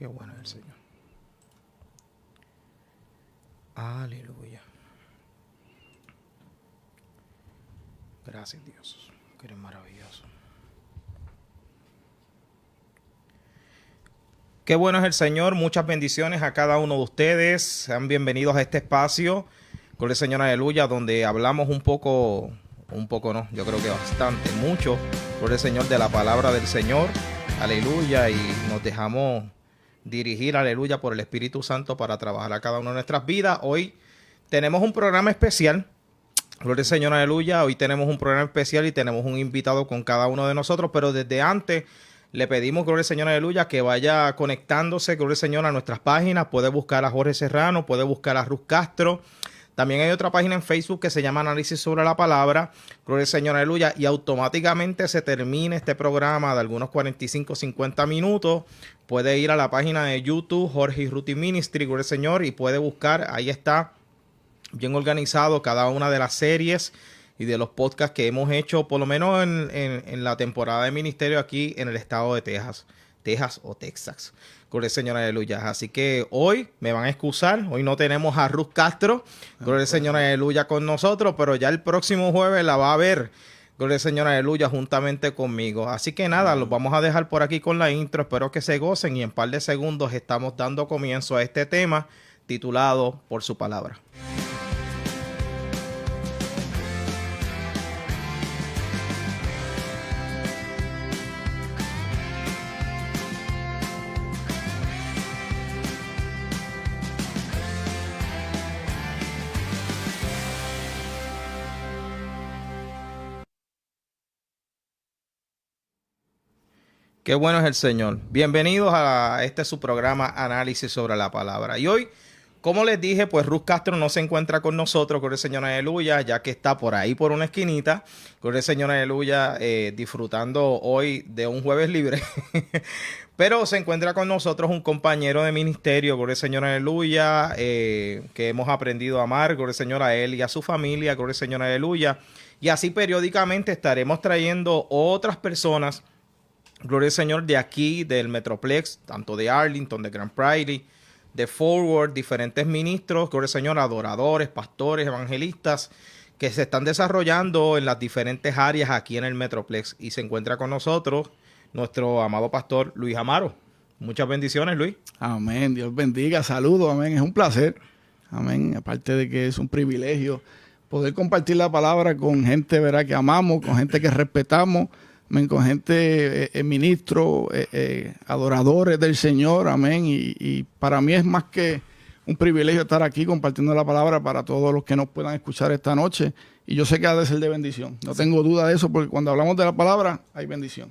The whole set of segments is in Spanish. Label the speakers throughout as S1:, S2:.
S1: Qué bueno es el Señor. Aleluya. Gracias, Dios, que eres maravilloso. Qué bueno es el Señor. Muchas bendiciones a cada uno de ustedes. Sean bienvenidos a este espacio. Gloria al Señor, aleluya, donde hablamos un poco no, yo creo que bastante, mucho, gloria al Señor, de la palabra del Señor, aleluya, y nos dejamos dirigir, aleluya, por el Espíritu Santo para trabajar a cada una de nuestras vidas. Hoy tenemos un programa especial, gloria al Señor, aleluya, hoy tenemos un programa especial y tenemos un invitado con cada uno de nosotros, pero desde antes le pedimos, gloria al Señor, aleluya, que vaya conectándose, gloria al Señor, a nuestras páginas. Puede buscar a Jorge Serrano, puede buscar a Ruth Castro. También hay otra página en Facebook que se llama Análisis sobre la Palabra. Gloria al Señor, aleluya. Y automáticamente se termina este programa de algunos 45, 50 minutos. Puede ir a la página de YouTube, Jorge y Ruti Ministry, gloria al Señor, y puede buscar. Ahí está bien organizado cada una de las series y de los podcasts que hemos hecho, por lo menos en la temporada de ministerio aquí en el estado de Texas o Texas. Gloria al Señor, aleluya. Así que hoy me van a excusar. Hoy no tenemos a Ruth Castro. Gloria al Señor, aleluya, con nosotros. Pero ya el próximo jueves la va a ver. Gloria al Señor, aleluya, juntamente conmigo. Así que nada, los vamos a dejar por aquí con la intro. Espero que se gocen. Y en un par de segundos estamos dando comienzo a este tema titulado Por su palabra. Qué bueno es el Señor. Bienvenidos a su programa Análisis sobre la Palabra. Y hoy, como les dije, pues Ruth Castro no se encuentra con nosotros, gloria al Señor, aleluya, ya que está por ahí por una esquinita, gloria al Señor, aleluya, disfrutando hoy de un jueves libre. Pero se encuentra con nosotros un compañero de ministerio, gloria al Señor, aleluya, que hemos aprendido a amar, gloria al Señor, a él y a su familia, gloria al Señor, aleluya. Y así periódicamente estaremos trayendo otras personas, gloria al Señor, de aquí, del Metroplex, tanto de Arlington, de Grand Prairie, de Forward, diferentes ministros, gloria al Señor, adoradores, pastores, evangelistas, que se están desarrollando en las diferentes áreas aquí en el Metroplex. Y se encuentra con nosotros nuestro amado pastor Luis Amaro. Muchas bendiciones, Luis.
S2: Amén, Dios bendiga, saludos, amén, es un placer, amén, aparte de que es un privilegio poder compartir la palabra con gente, ¿verdad?, que amamos, con gente que respetamos, amén, con gente, ministros, adoradores del Señor, amén, y para mí es más que un privilegio estar aquí compartiendo la palabra para todos los que nos puedan escuchar esta noche, y yo sé que ha de ser de bendición, no tengo duda de eso, porque cuando hablamos de la palabra hay bendición.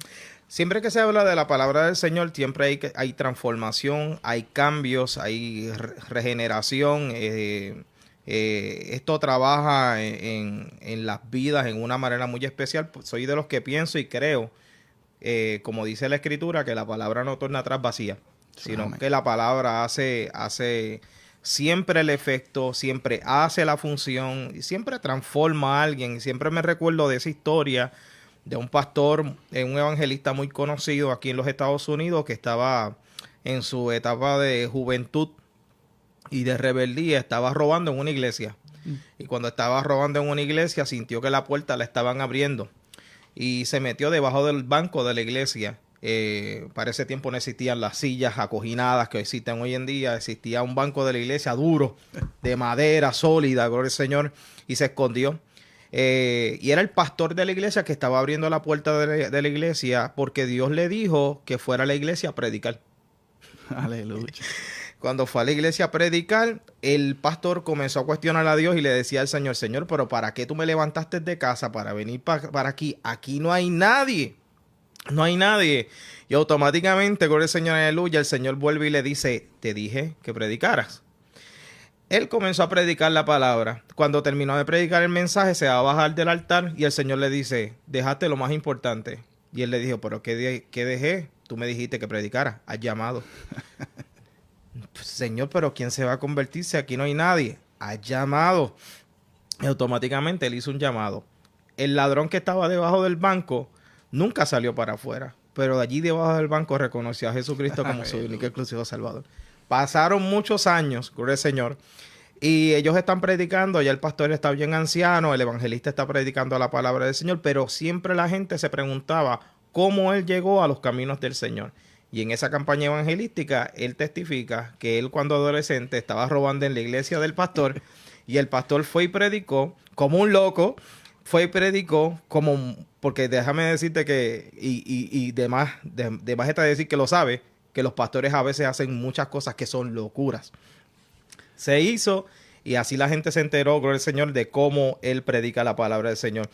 S1: Siempre que se habla de la palabra del Señor, siempre hay transformación, hay cambios, hay regeneración. Esto trabaja en las vidas en una manera muy especial. Soy de los que pienso y creo, como dice la Escritura, que la palabra no torna atrás vacía, sino amén, que la palabra hace siempre el efecto, siempre hace la función y siempre transforma a alguien. Y siempre me recuerdo de esa historia de un pastor, un evangelista muy conocido aquí en los Estados Unidos, que estaba en su etapa de juventud y de rebeldía, estaba robando en una iglesia. Y cuando estaba robando en una iglesia, sintió que la puerta la estaban abriendo y se metió debajo del banco de la iglesia. Para ese tiempo no existían las sillas acoginadas que existen hoy en día. Existía un banco de la iglesia duro, de madera sólida, gloria al Señor, y se escondió. Y era el pastor de la iglesia que estaba abriendo la puerta de la iglesia porque Dios le dijo que fuera a la iglesia a predicar.
S2: Aleluya.
S1: Cuando fue a la iglesia a predicar, el pastor comenzó a cuestionar a Dios y le decía al Señor: Señor, pero ¿para qué tú me levantaste de casa para venir para aquí? Aquí no hay nadie. No hay nadie. Y automáticamente, gloria al Señor, aleluya, el Señor vuelve y le dice: te dije que predicaras. Él comenzó a predicar la palabra. Cuando terminó de predicar el mensaje, se va a bajar del altar y el Señor le dice: dejaste lo más importante. Y él le dijo: ¿pero qué dejé? Tú me dijiste que predicara. Has llamado. Señor, pero ¿quién se va a convertirse? Aquí no hay nadie. Has llamado. Y automáticamente él hizo un llamado. El ladrón que estaba debajo del banco nunca salió para afuera. pero allí debajo del banco reconoció a Jesucristo como su único y exclusivo Salvador. Pasaron muchos años, gloria al Señor, y ellos están predicando, ya el pastor está bien anciano, el evangelista está predicando la palabra del Señor, pero siempre la gente se preguntaba cómo él llegó a los caminos del Señor. Y en esa campaña evangelística, él testifica que él cuando adolescente estaba robando en la iglesia del pastor y el pastor fue y predicó como un loco, fue y predicó como, porque déjame decirte que, y demás está decir que lo sabe, que los pastores a veces hacen muchas cosas que son locuras. Se hizo y así la gente se enteró, gloria al Señor, de cómo él predica la palabra del Señor.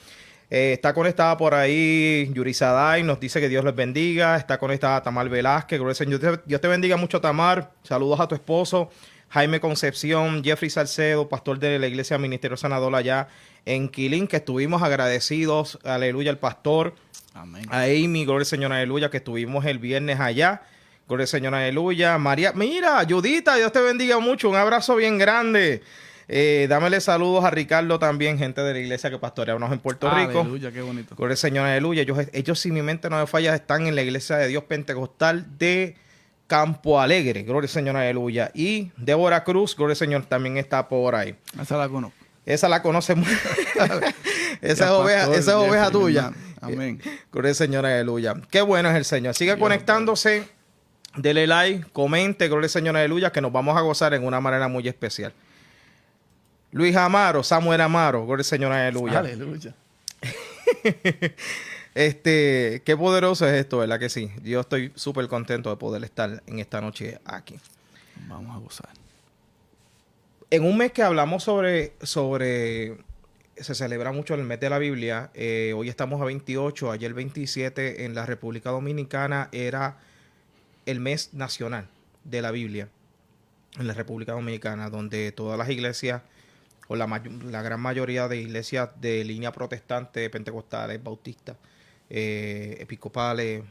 S1: Está conectada por ahí Yuri Saday, nos dice que Dios les bendiga. Está conectada Tamar Velázquez, gloria al Señor. Dios te bendiga mucho, Tamar. Saludos a tu esposo. Jaime Concepción, Jeffrey Salcedo, pastor de la iglesia Ministerio Sanador allá en Quilín, que estuvimos agradecidos, aleluya, al pastor.
S2: Amén.
S1: A Amy, gloria al Señor, aleluya, que estuvimos el viernes allá. Gloria al Señor, aleluya. María, mira, Judita, Dios te bendiga mucho. Un abrazo bien grande. Dámele saludos a Ricardo también, gente de la iglesia que pastoreamos en Puerto Rico.
S2: Aleluya, qué bonito.
S1: Gloria al Señor, aleluya. Ellos, si mi mente no me falla, están en la iglesia de Dios Pentecostal de Campo Alegre. Gloria al Señor, aleluya. Y Débora Cruz, gloria al Señor, también está por ahí.
S2: Esa la conozco.
S1: Esa la conoce muy. Esa es oveja tuya.
S2: Amén.
S1: Gloria al Señor, aleluya. Qué bueno es el Señor. Sigue conectándose. Dele like, comente, gloria al Señor, aleluya, que nos vamos a gozar en una manera muy especial. Luis Amaro, Samuel Amaro, gloria al Señor, aleluya.
S2: Aleluya.
S1: Qué poderoso es esto, ¿verdad que sí? Yo estoy súper contento de poder estar en esta noche aquí.
S2: Vamos a gozar.
S1: En un mes que hablamos sobre se celebra mucho el mes de la Biblia. Hoy estamos a 28, ayer 27 en la República Dominicana era el mes nacional de la Biblia en la República Dominicana, donde todas las iglesias, o la gran mayoría de iglesias de línea protestante, pentecostales, bautistas, episcopales,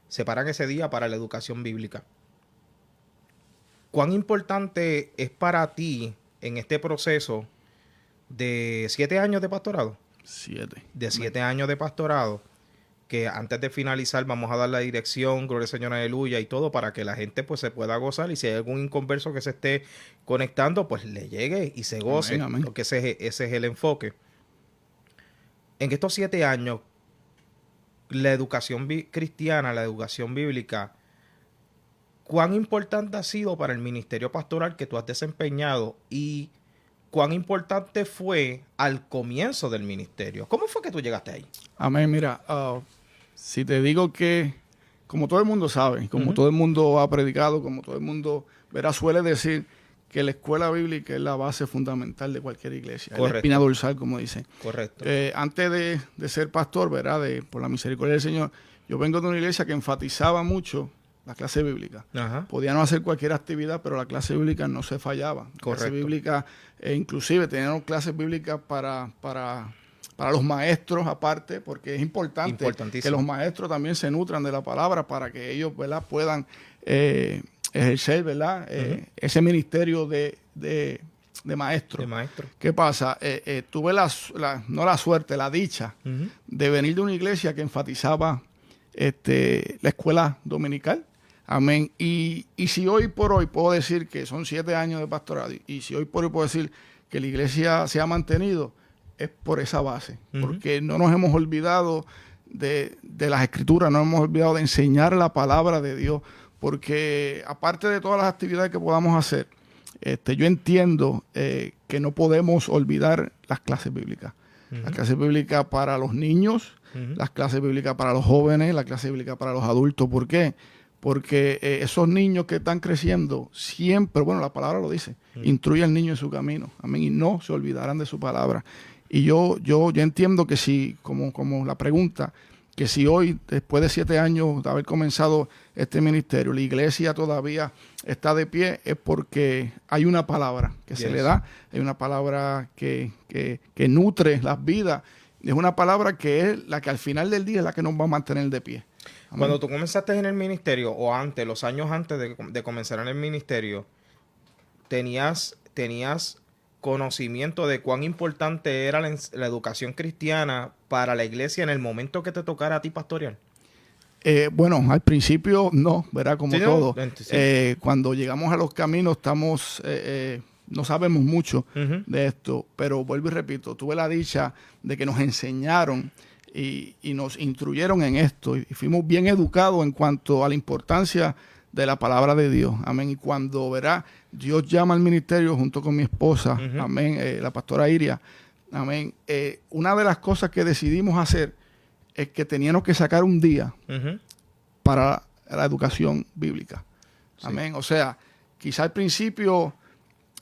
S1: separan ese día para la educación bíblica. ¿Cuán importante es para ti en este proceso de 7 años de pastorado?
S2: 7.
S1: De 7 años de pastorado, que antes de finalizar vamos a dar la dirección, gloria al Señor, aleluya, y todo para que la gente pues se pueda gozar, y si hay algún inconverso que se esté conectando, pues le llegue y se goce,
S2: amén, amén.
S1: porque ese es el enfoque. En estos 7 años, la educación cristiana, la educación bíblica, ¿cuán importante ha sido para el ministerio pastoral que tú has desempeñado y cuán importante fue al comienzo del ministerio? ¿Cómo fue que tú llegaste ahí?
S2: Amén. Mira, si te digo que, como todo el mundo sabe, como todo el mundo ha predicado, como todo el mundo suele decir que la escuela bíblica es la base fundamental de cualquier iglesia. Es la espina dorsal, como dicen.
S1: Correcto.
S2: Antes de ser pastor, por la misericordia del Señor, yo vengo de una iglesia que enfatizaba mucho la clase bíblica.
S1: Ajá.
S2: Podían hacer cualquier actividad, pero la clase bíblica no se fallaba. La clase bíblica, inclusive teníamos clases bíblicas para los maestros aparte, porque es importante que los maestros también se nutran de la palabra para que ellos, puedan ejercer, ese ministerio de maestro.
S1: De maestro.
S2: ¿Qué pasa? Tuve no la suerte, la dicha de venir de una iglesia que enfatizaba la escuela dominical. Amén. Y si hoy por hoy puedo decir que son 7 años de pastorado, y si hoy por hoy puedo decir que la iglesia se ha mantenido, es por esa base. Porque no nos hemos olvidado de las escrituras, no nos hemos olvidado de enseñar la palabra de Dios. Porque aparte de todas las actividades que podamos hacer, yo entiendo que no podemos olvidar las clases bíblicas. Las clases bíblicas para los niños, las clases bíblicas para los jóvenes, las clases bíblicas para los adultos. ¿Por qué? Porque esos niños que están creciendo siempre, la palabra lo dice, instruye al niño en su camino, amén, y no se olvidarán de su palabra. Y yo entiendo que si, como la pregunta, que si hoy, después de 7 años de haber comenzado este ministerio, la iglesia todavía está de pie, es porque hay una palabra que se le da, hay una palabra que nutre las vidas, es una palabra que es la que al final del día es la que nos va a mantener de pie. Amén.
S1: Cuando tú comenzaste en el ministerio, o antes, los años antes de comenzar en el ministerio, tenías conocimiento de cuán importante era la educación cristiana para la iglesia en el momento que te tocara a ti pastorear.
S2: Bueno, al principio no, ¿verdad? Como
S1: Sí, ¿no?
S2: todo.
S1: Sí.
S2: Cuando llegamos a los caminos no sabemos mucho
S1: Ujú.
S2: de esto, pero vuelvo y repito, tuve la dicha de que nos enseñaron y nos instruyeron en esto y fuimos bien educados en cuanto a la importancia de la palabra de Dios. Amén. Y cuando, verá, Dios llama al ministerio junto con mi esposa,
S1: Ujú.
S2: amén, la pastora Iria, amén. Una de las cosas que decidimos hacer es que teníamos que sacar un día
S1: Ujú.
S2: para la educación bíblica.
S1: Sí.
S2: Amén. O sea, quizá al principio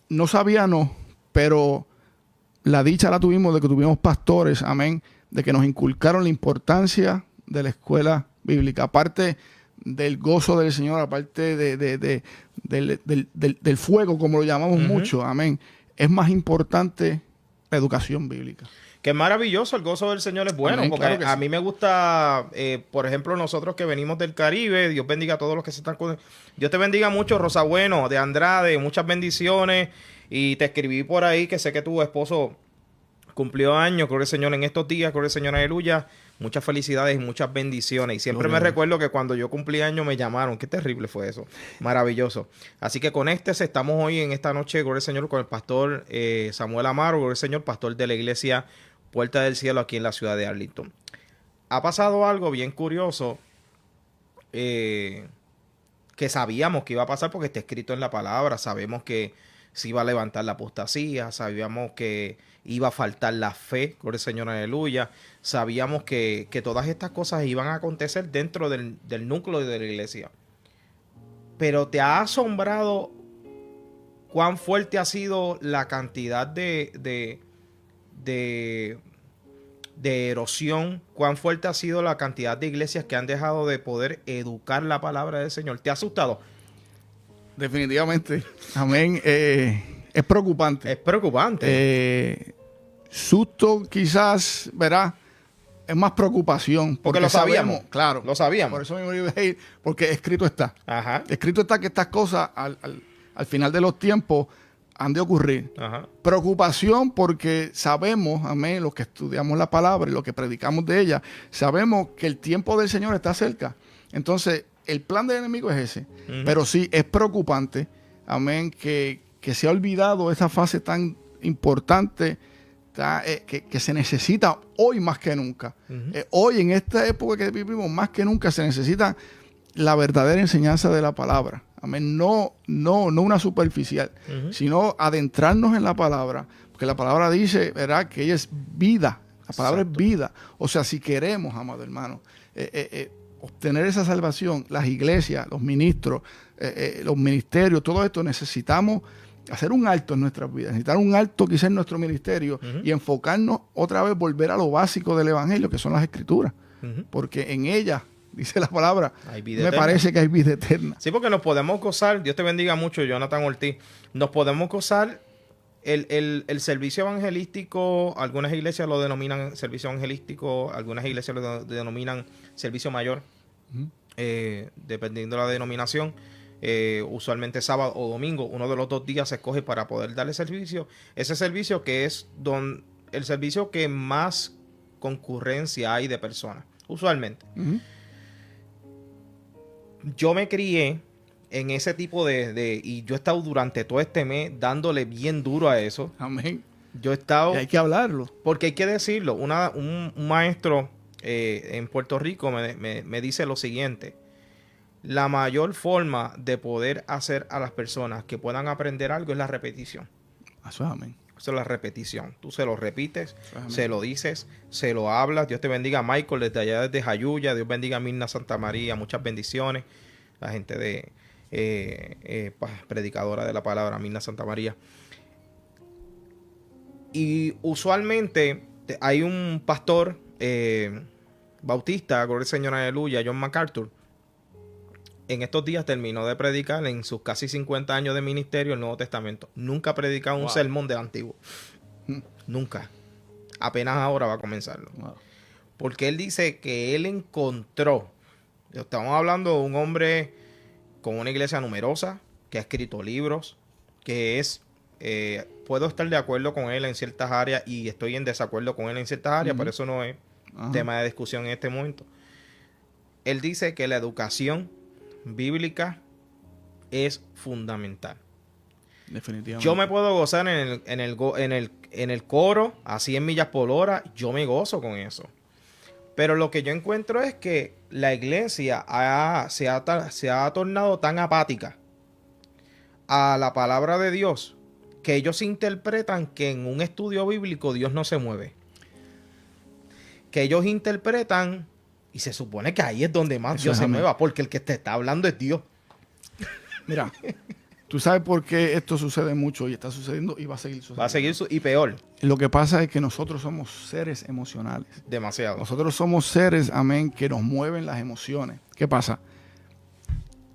S2: no sabíamos, pero la dicha la tuvimos de que tuvimos pastores, amén, de que nos inculcaron la importancia de la escuela bíblica. Aparte del gozo del Señor, aparte del fuego, como lo llamamos
S1: Ujú.
S2: mucho, amén, es más importante la educación bíblica.
S1: Que es maravilloso, el gozo del Señor es bueno,
S2: Amén,
S1: porque
S2: claro que
S1: a
S2: sí.
S1: mí me gusta, por ejemplo, nosotros que venimos del Caribe, Dios bendiga a todos los que se están... Dios te bendiga mucho, Rosa Bueno, de Andrade, muchas bendiciones, y te escribí por ahí que sé que tu esposo cumplió años, gloria al Señor, en estos días, gloria al Señor, aleluya, muchas felicidades y muchas bendiciones, y siempre
S2: Gloria
S1: me
S2: a Dios.
S1: recuerdo que cuando yo cumplí años me llamaron, qué terrible fue eso, maravilloso. Así que estamos hoy en esta noche, gloria al Señor, con el pastor Samuel Amaro, gloria al Señor, pastor de la iglesia Puerta del Cielo aquí en la ciudad de Arlington. Ha pasado algo bien curioso que sabíamos que iba a pasar porque está escrito en la palabra. Sabemos que se iba a levantar la apostasía. Sabíamos que iba a faltar la fe. Gloria al Señor, aleluya. Sabíamos que todas estas cosas iban a acontecer dentro del núcleo de la iglesia. Pero te ha asombrado cuán fuerte ha sido la cantidad de erosión, cuán fuerte ha sido la cantidad de iglesias que han dejado de poder educar la palabra del Señor. ¿Te ha asustado?
S2: Definitivamente. Amén. Es preocupante.
S1: Es preocupante.
S2: Susto quizás, verá, es más preocupación.
S1: Porque lo sabíamos.
S2: Claro.
S1: Lo sabíamos.
S2: Por eso mismo iba a ir, porque escrito está.
S1: Ajá.
S2: Escrito está que estas cosas al final de los tiempos han de ocurrir.
S1: Ajá.
S2: Preocupación porque sabemos, amén, los que estudiamos la palabra y los que predicamos de ella, sabemos que el tiempo del Señor está cerca. Entonces, el plan del enemigo es ese.
S1: Ujú.
S2: Pero sí, es preocupante, amén, que se ha olvidado esa fase tan importante que se necesita hoy más que nunca.
S1: Ujú.
S2: Hoy, en esta época que vivimos, más que nunca se necesita la verdadera enseñanza de la palabra. Amén. No una superficial,
S1: Ujú.
S2: sino adentrarnos en la palabra. Porque la palabra dice, ¿verdad?, que ella es vida. La palabra
S1: Exacto.
S2: es vida. O sea, si queremos, amado hermano, obtener esa salvación, las iglesias, los ministros, los ministerios, todo esto, necesitamos hacer un alto en nuestras vidas, necesitar un alto quizás en nuestro ministerio
S1: Ujú.
S2: y enfocarnos otra vez, volver a lo básico del evangelio, que son las escrituras.
S1: Ujú.
S2: Porque en ellas, dice la palabra,
S1: Hay vida
S2: me
S1: eterna.
S2: parece que hay vida eterna.
S1: Sí, porque nos podemos gozar, Dios te bendiga mucho, Jonathan Ortiz, nos podemos gozar el servicio evangelístico, algunas iglesias lo denominan servicio evangelístico, algunas iglesias lo denominan servicio mayor,
S2: Ujú.
S1: dependiendo de la denominación. Usualmente sábado o domingo, uno de los 2 días se escoge para poder darle servicio. Ese servicio que es el servicio que más concurrencia hay de personas, usualmente.
S2: Ujú.
S1: Yo me crié en ese tipo y yo he estado durante todo este mes dándole bien duro a eso.
S2: Amén.
S1: Yo he estado,
S2: Y hay que hablarlo.
S1: porque hay que decirlo, un maestro en Puerto Rico me dice lo siguiente: la mayor forma de poder hacer a las personas que puedan aprender algo es la repetición.
S2: Eso es amén.
S1: Eso es la repetición. Tú se lo repites,
S2: Eso es amén.
S1: se lo dices, se lo hablas. Dios te bendiga, Michael, desde allá, desde Jayuya. Dios bendiga a Mirna Santa María. Muchas bendiciones. La gente de predicadora de la palabra, Mirna Santa María. Y usualmente hay un pastor bautista, gloria al Señor, aleluya, John MacArthur. En estos días terminó de predicar en sus casi 50 años de ministerio el Nuevo Testamento. Nunca ha predicado un
S2: Wow.
S1: sermón del Antiguo. Nunca. Apenas ahora va a comenzarlo.
S2: Wow.
S1: Porque él dice que él encontró. Estamos hablando de un hombre con una iglesia numerosa, que ha escrito libros, que es... puedo estar de acuerdo con él en ciertas áreas y estoy en desacuerdo con él en ciertas áreas,
S2: Ujú.
S1: pero eso no es
S2: Ajá.
S1: tema de discusión en este momento. él dice que la educación bíblica es fundamental.
S2: Definitivamente.
S1: Yo me puedo gozar en el coro a 100 millas por hora, yo me gozo con eso. Pero lo que yo encuentro es que la iglesia se ha tornado tan apática a la palabra de Dios que ellos interpretan que en un estudio bíblico Dios no se mueve. Que ellos interpretan, y se supone que ahí es donde más
S2: Eso
S1: Dios
S2: es
S1: se
S2: amén.
S1: mueva, porque el que te está hablando es Dios.
S2: Mira, tú sabes por qué esto sucede mucho y está sucediendo y va a seguir sucediendo.
S1: Va a seguir y peor.
S2: Lo que pasa es que nosotros somos seres emocionales.
S1: Demasiado.
S2: Nosotros somos seres, amén, que nos mueven las emociones. ¿Qué pasa?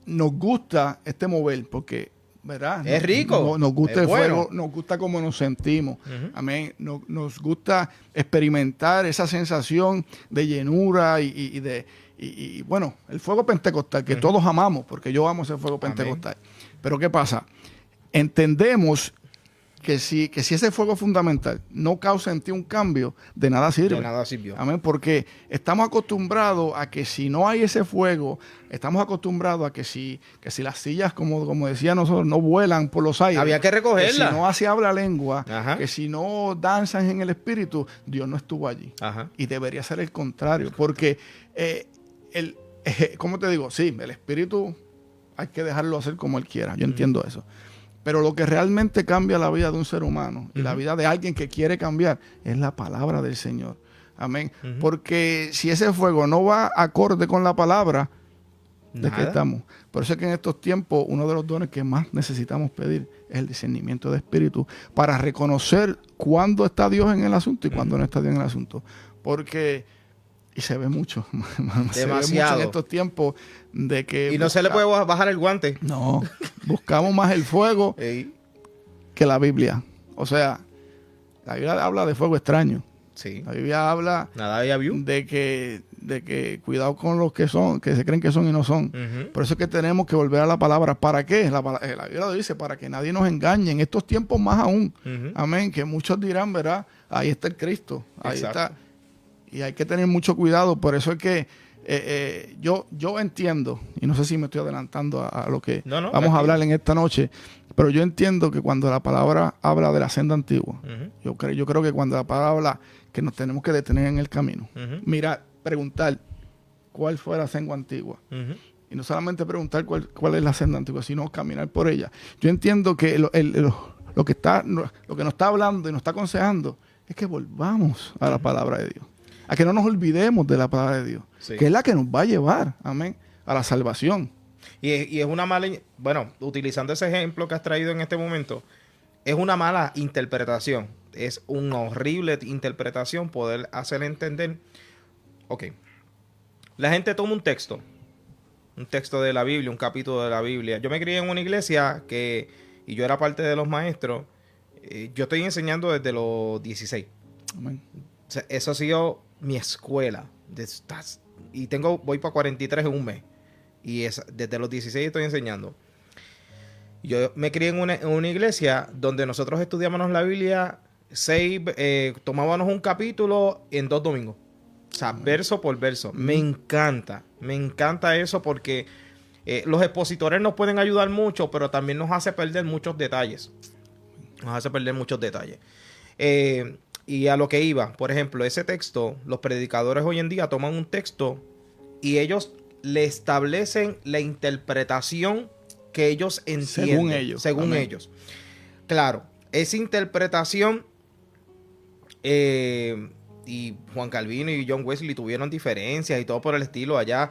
S2: Nos gusta este mover porque, ¿verdad?
S1: Es rico.
S2: Nos gusta
S1: Es
S2: el
S1: bueno.
S2: fuego, nos gusta cómo nos sentimos.
S1: Ujú.
S2: Amén. Nos gusta experimentar esa sensación de llenura y, bueno, el fuego pentecostal que todos amamos, porque yo amo ese fuego pentecostal. Pero ¿qué pasa? Entendemos que si ese fuego fundamental no causa en ti un cambio, de nada sirve.
S1: De nada sirvió.
S2: Amén, porque estamos acostumbrados a que si no hay ese fuego, estamos acostumbrados a que si las sillas, como decía nosotros, no vuelan por los aires.
S1: Había que recogerla.
S2: Que si no se habla lengua,
S1: Ajá.
S2: que si no danzan en el espíritu, Dios no estuvo allí.
S1: Ajá.
S2: Y debería ser el contrario, porque, ¿cómo te digo? Sí, el espíritu hay que dejarlo hacer como él quiera. Yo entiendo eso. Pero lo que realmente cambia la vida de un ser humano y la vida de alguien que quiere cambiar es la palabra del Señor. Amén. Porque si ese fuego no va acorde con la palabra, ¿de qué estamos? Por eso es que en estos tiempos uno de los dones que más necesitamos pedir es el discernimiento de espíritu para reconocer cuándo está Dios en el asunto y cuándo no está Dios en el asunto. Porque, y se ve mucho, se ve mucho en estos tiempos de que...
S1: Y no se le puede bajar el guante.
S2: No, buscamos más el fuego
S1: Ey.
S2: que la Biblia. O sea, la Biblia habla de fuego extraño.
S1: Sí.
S2: La Biblia habla
S1: Nada había view.
S2: de que cuidado con los que son, que se creen que son y no son.
S1: Ujú.
S2: Por eso es que tenemos que volver a la palabra. ¿Para qué? La Biblia lo dice, para que nadie nos engañe. En estos tiempos más aún.
S1: Ujú.
S2: Amén. Que muchos dirán, ¿verdad? Ahí está el Cristo. Ahí
S1: Exacto.
S2: está. Y hay que tener mucho cuidado. Por eso es que yo entiendo, y no sé si me estoy adelantando a lo que
S1: No,
S2: vamos
S1: tranquilo.
S2: a hablar en esta noche, pero yo entiendo que cuando la palabra habla de la senda antigua,
S1: Ujú.
S2: yo creo que cuando la palabra habla que nos tenemos que detener en el camino,
S1: Ujú.
S2: mira, preguntar cuál fue la senda antigua.
S1: Ujú.
S2: Y no solamente preguntar cuál es la senda antigua, sino caminar por ella. Yo entiendo que lo que nos está hablando y nos está aconsejando es que volvamos a la palabra de Dios. A que no nos olvidemos de la palabra de Dios.
S1: Sí.
S2: Que es la que nos va a llevar, amén, a la salvación.
S1: Y es una mala... Bueno, utilizando ese ejemplo que has traído en este momento, es una mala interpretación. Es una horrible interpretación poder hacer entender... Ok. La gente toma un texto de la Biblia, un capítulo de la Biblia. Yo me crié en una iglesia y yo era parte de los maestros. Yo estoy enseñando desde los 16.
S2: Amén.
S1: O sea, eso ha sido mi escuela. Y voy para 43 en un mes. Y desde los 16 estoy enseñando. Yo me crié en una iglesia donde nosotros estudiábamos la Biblia, tomábamos un capítulo en 2 domingos. O sea, verso por verso. Me encanta eso porque los expositores nos pueden ayudar mucho, pero también nos hace perder muchos detalles. Y a lo que iba, por ejemplo, ese texto, los predicadores hoy en día toman un texto y ellos le establecen la interpretación que ellos entienden. Según ellos. Claro, esa interpretación y Juan Calvino y John Wesley tuvieron diferencias y todo por el estilo allá,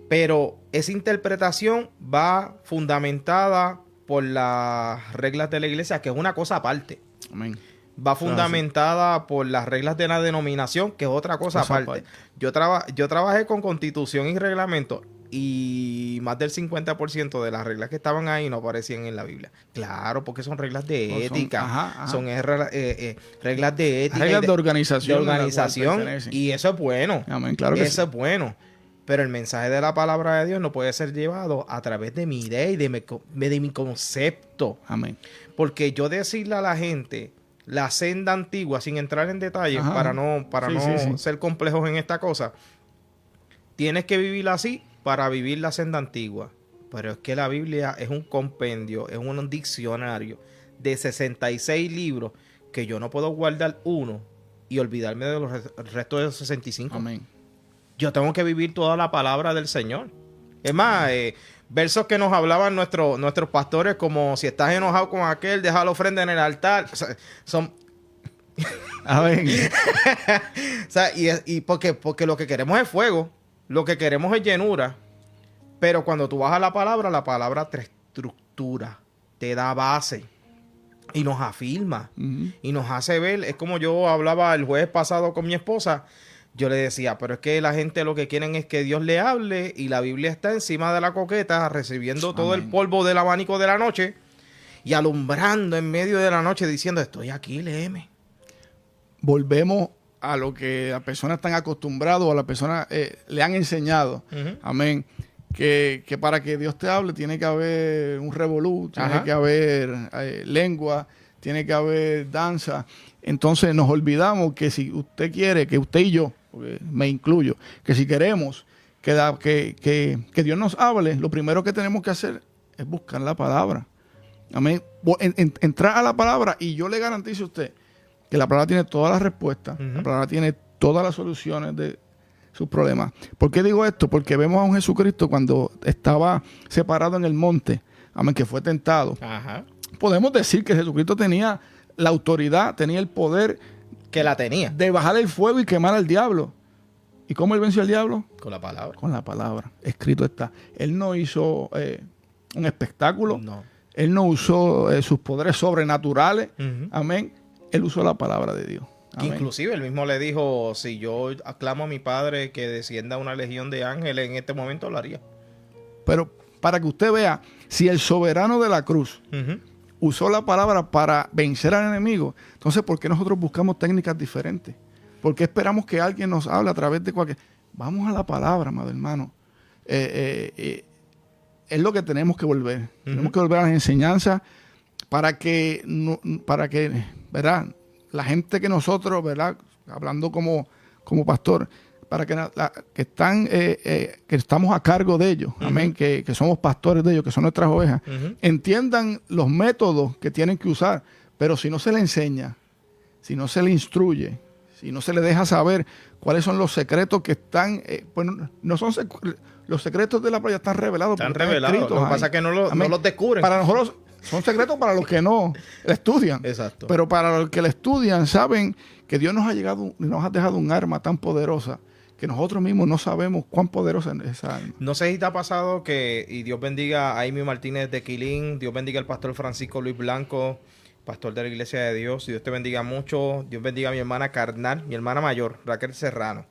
S1: pero esa interpretación va fundamentada por las reglas de la iglesia, que es una cosa aparte.
S2: Amén.
S1: Va fundamentada por las reglas de la denominación, que es otra cosa aparte. Yo trabajé con constitución y reglamento y más del 50% de las reglas que estaban ahí no aparecían en la Biblia. Claro, porque son reglas de ética. Son reglas de ética.
S2: Reglas de organización.
S1: De organización. Y eso es bueno.
S2: Amén, claro que
S1: eso es bueno. Pero el mensaje de la palabra de Dios no puede ser llevado a través de mi idea y de mi concepto.
S2: Amén.
S1: Porque yo decirle a la gente la senda antigua, sin entrar en detalles, para no ser complejos en esta cosa, tienes que vivir así para vivir la senda antigua. Pero es que la Biblia es un compendio, es un diccionario de 66 libros que yo no puedo guardar uno y olvidarme de el resto de los 65.
S2: Amén.
S1: Yo tengo que vivir toda la palabra del Señor. Es más, versos que nos hablaban nuestros pastores, como si estás enojado con aquel, deja la ofrenda en el altar. O sea, son...
S2: Amén.
S1: O sea, y porque lo que queremos es fuego, lo que queremos es llenura. Pero cuando tú vas a la palabra te estructura, te da base y nos afirma y nos hace ver. Es como yo hablaba el jueves pasado con mi esposa. Yo le decía, pero es que la gente lo que quieren es que Dios le hable y la Biblia está encima de la coqueta recibiendo todo el polvo del abanico de la noche y alumbrando en medio de la noche diciendo, estoy aquí, léeme.
S2: Volvemos a lo que las personas están acostumbradas o a las personas le han enseñado. Amén. Que para que Dios te hable tiene que haber un revolú, tiene que haber lengua, tiene que haber danza. Entonces nos olvidamos que si usted quiere, que usted y yo, porque me incluyo, que si queremos que Dios nos hable, lo primero que tenemos que hacer es buscar la palabra. Amén. Entrar a la palabra y yo le garantizo a usted que la palabra tiene todas las respuestas, la palabra tiene todas las soluciones de sus problemas. ¿Por qué digo esto? Porque vemos a un Jesucristo cuando estaba separado en el monte, amén, que fue tentado. Podemos decir que Jesucristo tenía la autoridad, tenía el poder
S1: que la tenía
S2: de bajar el fuego y quemar al diablo. ¿Y cómo él venció al diablo?
S1: Con la palabra.
S2: Con la palabra. Escrito está. Él no hizo un espectáculo.
S1: No.
S2: Él no usó sus poderes sobrenaturales. Amén. Él usó la palabra de Dios. Amén.
S1: Inclusive él mismo le dijo, si yo aclamo a mi Padre que descienda una legión de ángeles, en este momento lo haría.
S2: Pero para que usted vea, si el soberano de la cruz usó la palabra para vencer al enemigo, entonces ¿por qué nosotros buscamos técnicas diferentes? ¿Por qué esperamos que alguien nos hable a través de cualquier... Vamos a la palabra, amado hermano. Es lo que tenemos que volver. Tenemos que volver a las enseñanzas para que ¿verdad? La gente que nosotros, ¿verdad? Hablando como pastor, para que estamos a cargo de ellos, amén, que somos pastores de ellos, que son nuestras ovejas, entiendan los métodos que tienen que usar, pero si no se le enseña, si no se le instruye, si no se le deja saber cuáles son los secretos que están, pues no son los secretos de la playa están revelados.
S1: Están revelados, lo que pasa es que no los descubren.
S2: Para nosotros son secretos para los que no estudian.
S1: Exacto.
S2: Pero para los que le estudian, saben que Dios nos ha dejado un arma tan poderosa que nosotros mismos no sabemos cuán poderosa es esa arma.
S1: No sé si te ha pasado que, y Dios bendiga a Amy Martínez de Quilín, Dios bendiga al pastor Francisco Luis Blanco, pastor de la Iglesia de Dios, y Dios te bendiga mucho. Dios bendiga a mi hermana carnal, mi hermana mayor, Raquel Serrano.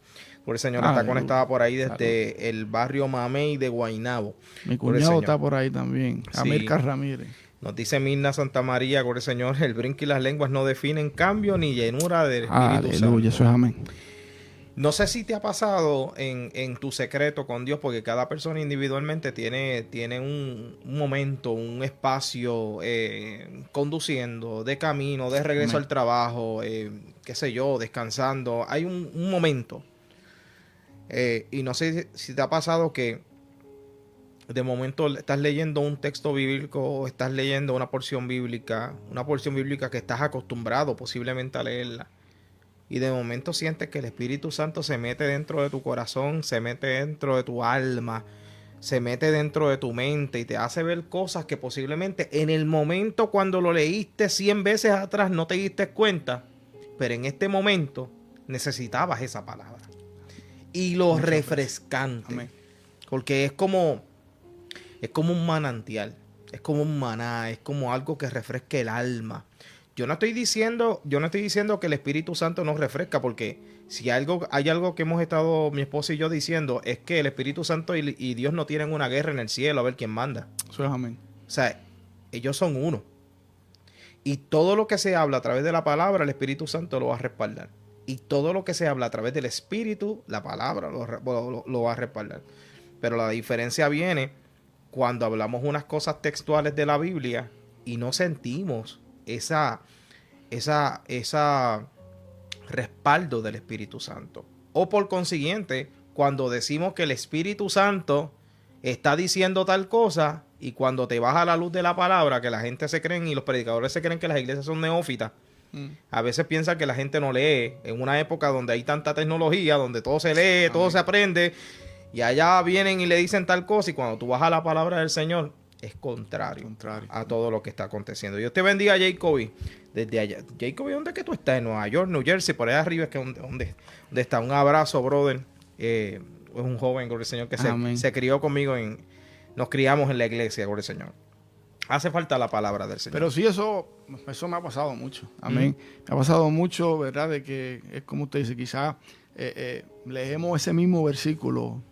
S1: Por el Señor está conectada por ahí desde el barrio Mamey de Guaynabo.
S2: Mi cuñado está por ahí también, Amílcar Ramírez.
S1: Nos dice Mirna Santa María, por el Señor, el brinco y las lenguas no definen cambio ni llenura del Espíritu Santo.
S2: Aleluya, eso es amén.
S1: No sé si te ha pasado en tu secreto con Dios, porque cada persona individualmente tiene un momento, un espacio conduciendo, de camino, de regreso al trabajo, qué sé yo, descansando. Hay un momento. Y no sé si te ha pasado que de momento estás leyendo un texto bíblico o estás leyendo una porción bíblica que estás acostumbrado posiblemente a leerla. Y de momento sientes que el Espíritu Santo se mete dentro de tu corazón, se mete dentro de tu alma, se mete dentro de tu mente y te hace ver cosas que posiblemente en el momento cuando lo leíste 100 veces atrás no te diste cuenta, pero en este momento necesitabas esa palabra. Y lo refrescante, amén, porque es como un manantial, es como un maná, es como algo que refresque el alma. Yo no estoy diciendo que el Espíritu Santo nos refresca, porque si hay algo que hemos estado mi esposa y yo diciendo, es que el Espíritu Santo y Dios no tienen una guerra en el cielo a ver quién manda.
S2: Eso es amén.
S1: O sea, ellos son uno. Y todo lo que se habla a través de la palabra, el Espíritu Santo lo va a respaldar. Y todo lo que se habla a través del Espíritu, la palabra lo va a respaldar. Pero la diferencia viene cuando hablamos unas cosas textuales de la Biblia y no sentimos esa respaldo del Espíritu Santo. O por consiguiente, cuando decimos que el Espíritu Santo está diciendo tal cosa y cuando te baja la luz de la palabra, que la gente se creen y los predicadores se creen que las iglesias son neófitas, a veces piensan que la gente no lee en una época donde hay tanta tecnología, donde todo se lee, todo se aprende, y allá vienen y le dicen tal cosa y cuando tú bajas la palabra del Señor es contrario a todo lo que está aconteciendo. Dios te bendiga, Jacoby, desde allá. Jacoby, ¿dónde es que tú estás? En Nueva York, New Jersey, por allá arriba es que donde está. Un abrazo, brother. Es un joven, gloria al Señor, que se crió conmigo, nos criamos en la iglesia, gloria al Señor. Hace falta la palabra del Señor.
S2: Pero sí, eso me ha pasado mucho. Amén. Me ha pasado mucho, ¿verdad? De que es como usted dice, quizás leemos ese mismo versículo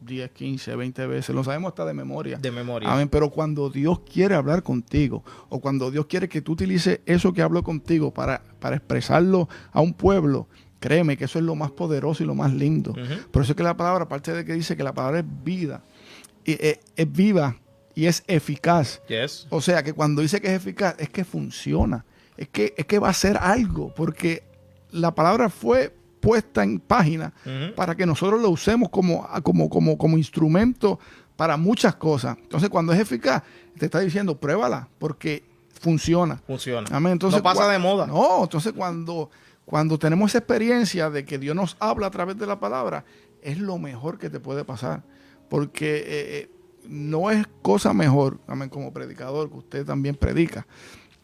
S2: 10, 15, 20 veces. Lo sabemos hasta de memoria.
S1: De memoria.
S2: Amén. Pero cuando Dios quiere hablar contigo o cuando Dios quiere que tú utilices eso que habló contigo para expresarlo a un pueblo, créeme que eso es lo más poderoso y lo más lindo. Por eso es que la palabra, aparte de que dice que la palabra es vida, es viva y es eficaz.
S1: Yes.
S2: O sea, que cuando dice que es eficaz, es que funciona. Es que va a hacer algo. Porque la palabra fue puesta en página para que nosotros lo usemos como instrumento para muchas cosas. Entonces, cuando es eficaz, te está diciendo, pruébala, porque funciona.
S1: Funciona.
S2: Amén. Entonces,
S1: no pasa de moda.
S2: No, entonces cuando tenemos esa experiencia de que Dios nos habla a través de la palabra, es lo mejor que te puede pasar. Porque no es cosa mejor, amén, como predicador, que usted también predica,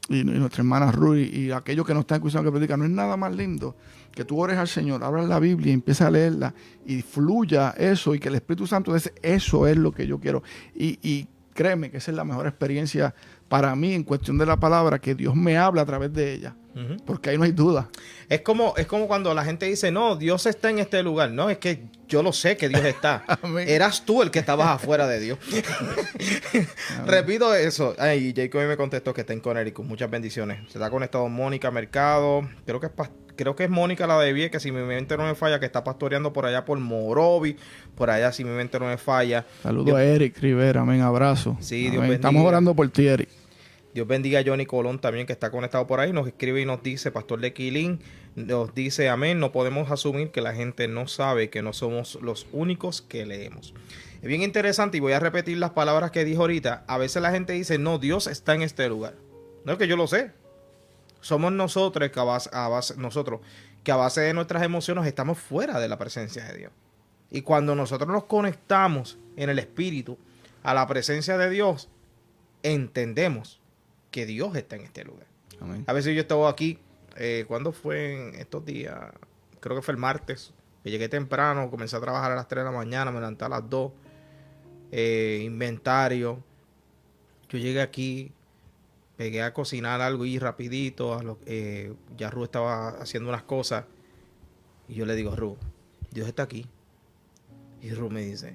S2: y nuestra hermana Ruth y aquellos que no están escuchando que predican, no es nada más lindo que tú ores al Señor, abras la Biblia y empieces a leerla y fluya eso y que el Espíritu Santo dice, eso es lo que yo quiero. Y créeme que esa es la mejor experiencia para mí en cuestión de la palabra, que Dios me habla a través de ella. Porque ahí no hay duda.
S1: Es como cuando la gente dice, no, Dios está en este lugar. No, es que yo lo sé que Dios está. Eras tú el que estabas afuera de Dios. Repito eso. Ay, Jacob me contestó que está en Connecticut. Muchas bendiciones. Se está conectado Mónica Mercado. Creo que es Mónica la de Vie, que si mi mente no me falla, que está pastoreando por allá por Morovi. Por allá, si mi mente no me falla.
S2: Saludos a Eric Rivera. Amén. Abrazo.
S1: Sí, Dios
S2: amén.
S1: bendiga.
S2: Estamos orando por ti, Eric.
S1: Dios bendiga a Johnny Colón también, que está conectado por ahí. Nos escribe y nos dice, Pastor de Quilín, nos dice, amén, no podemos asumir que la gente no sabe que no somos los únicos que leemos. Es bien interesante y voy a repetir las palabras que dijo ahorita. A veces la gente dice, no, Dios está en este lugar. No es que yo lo sé. Somos nosotros que a base de nuestras emociones estamos fuera de la presencia de Dios. Y cuando nosotros nos conectamos en el Espíritu a la presencia de Dios, entendemos que Dios está en este lugar. Amén. A veces yo estaba aquí, ¿cuándo fue en estos días? Creo que fue el martes, que llegué temprano, comencé a trabajar a las 3 de la mañana, me levanté a las 2, inventario. Yo llegué aquí, pegué a cocinar algo y rapidito, ya Ru estaba haciendo unas cosas, y yo le digo, Ru, Dios está aquí. Y Ru me dice,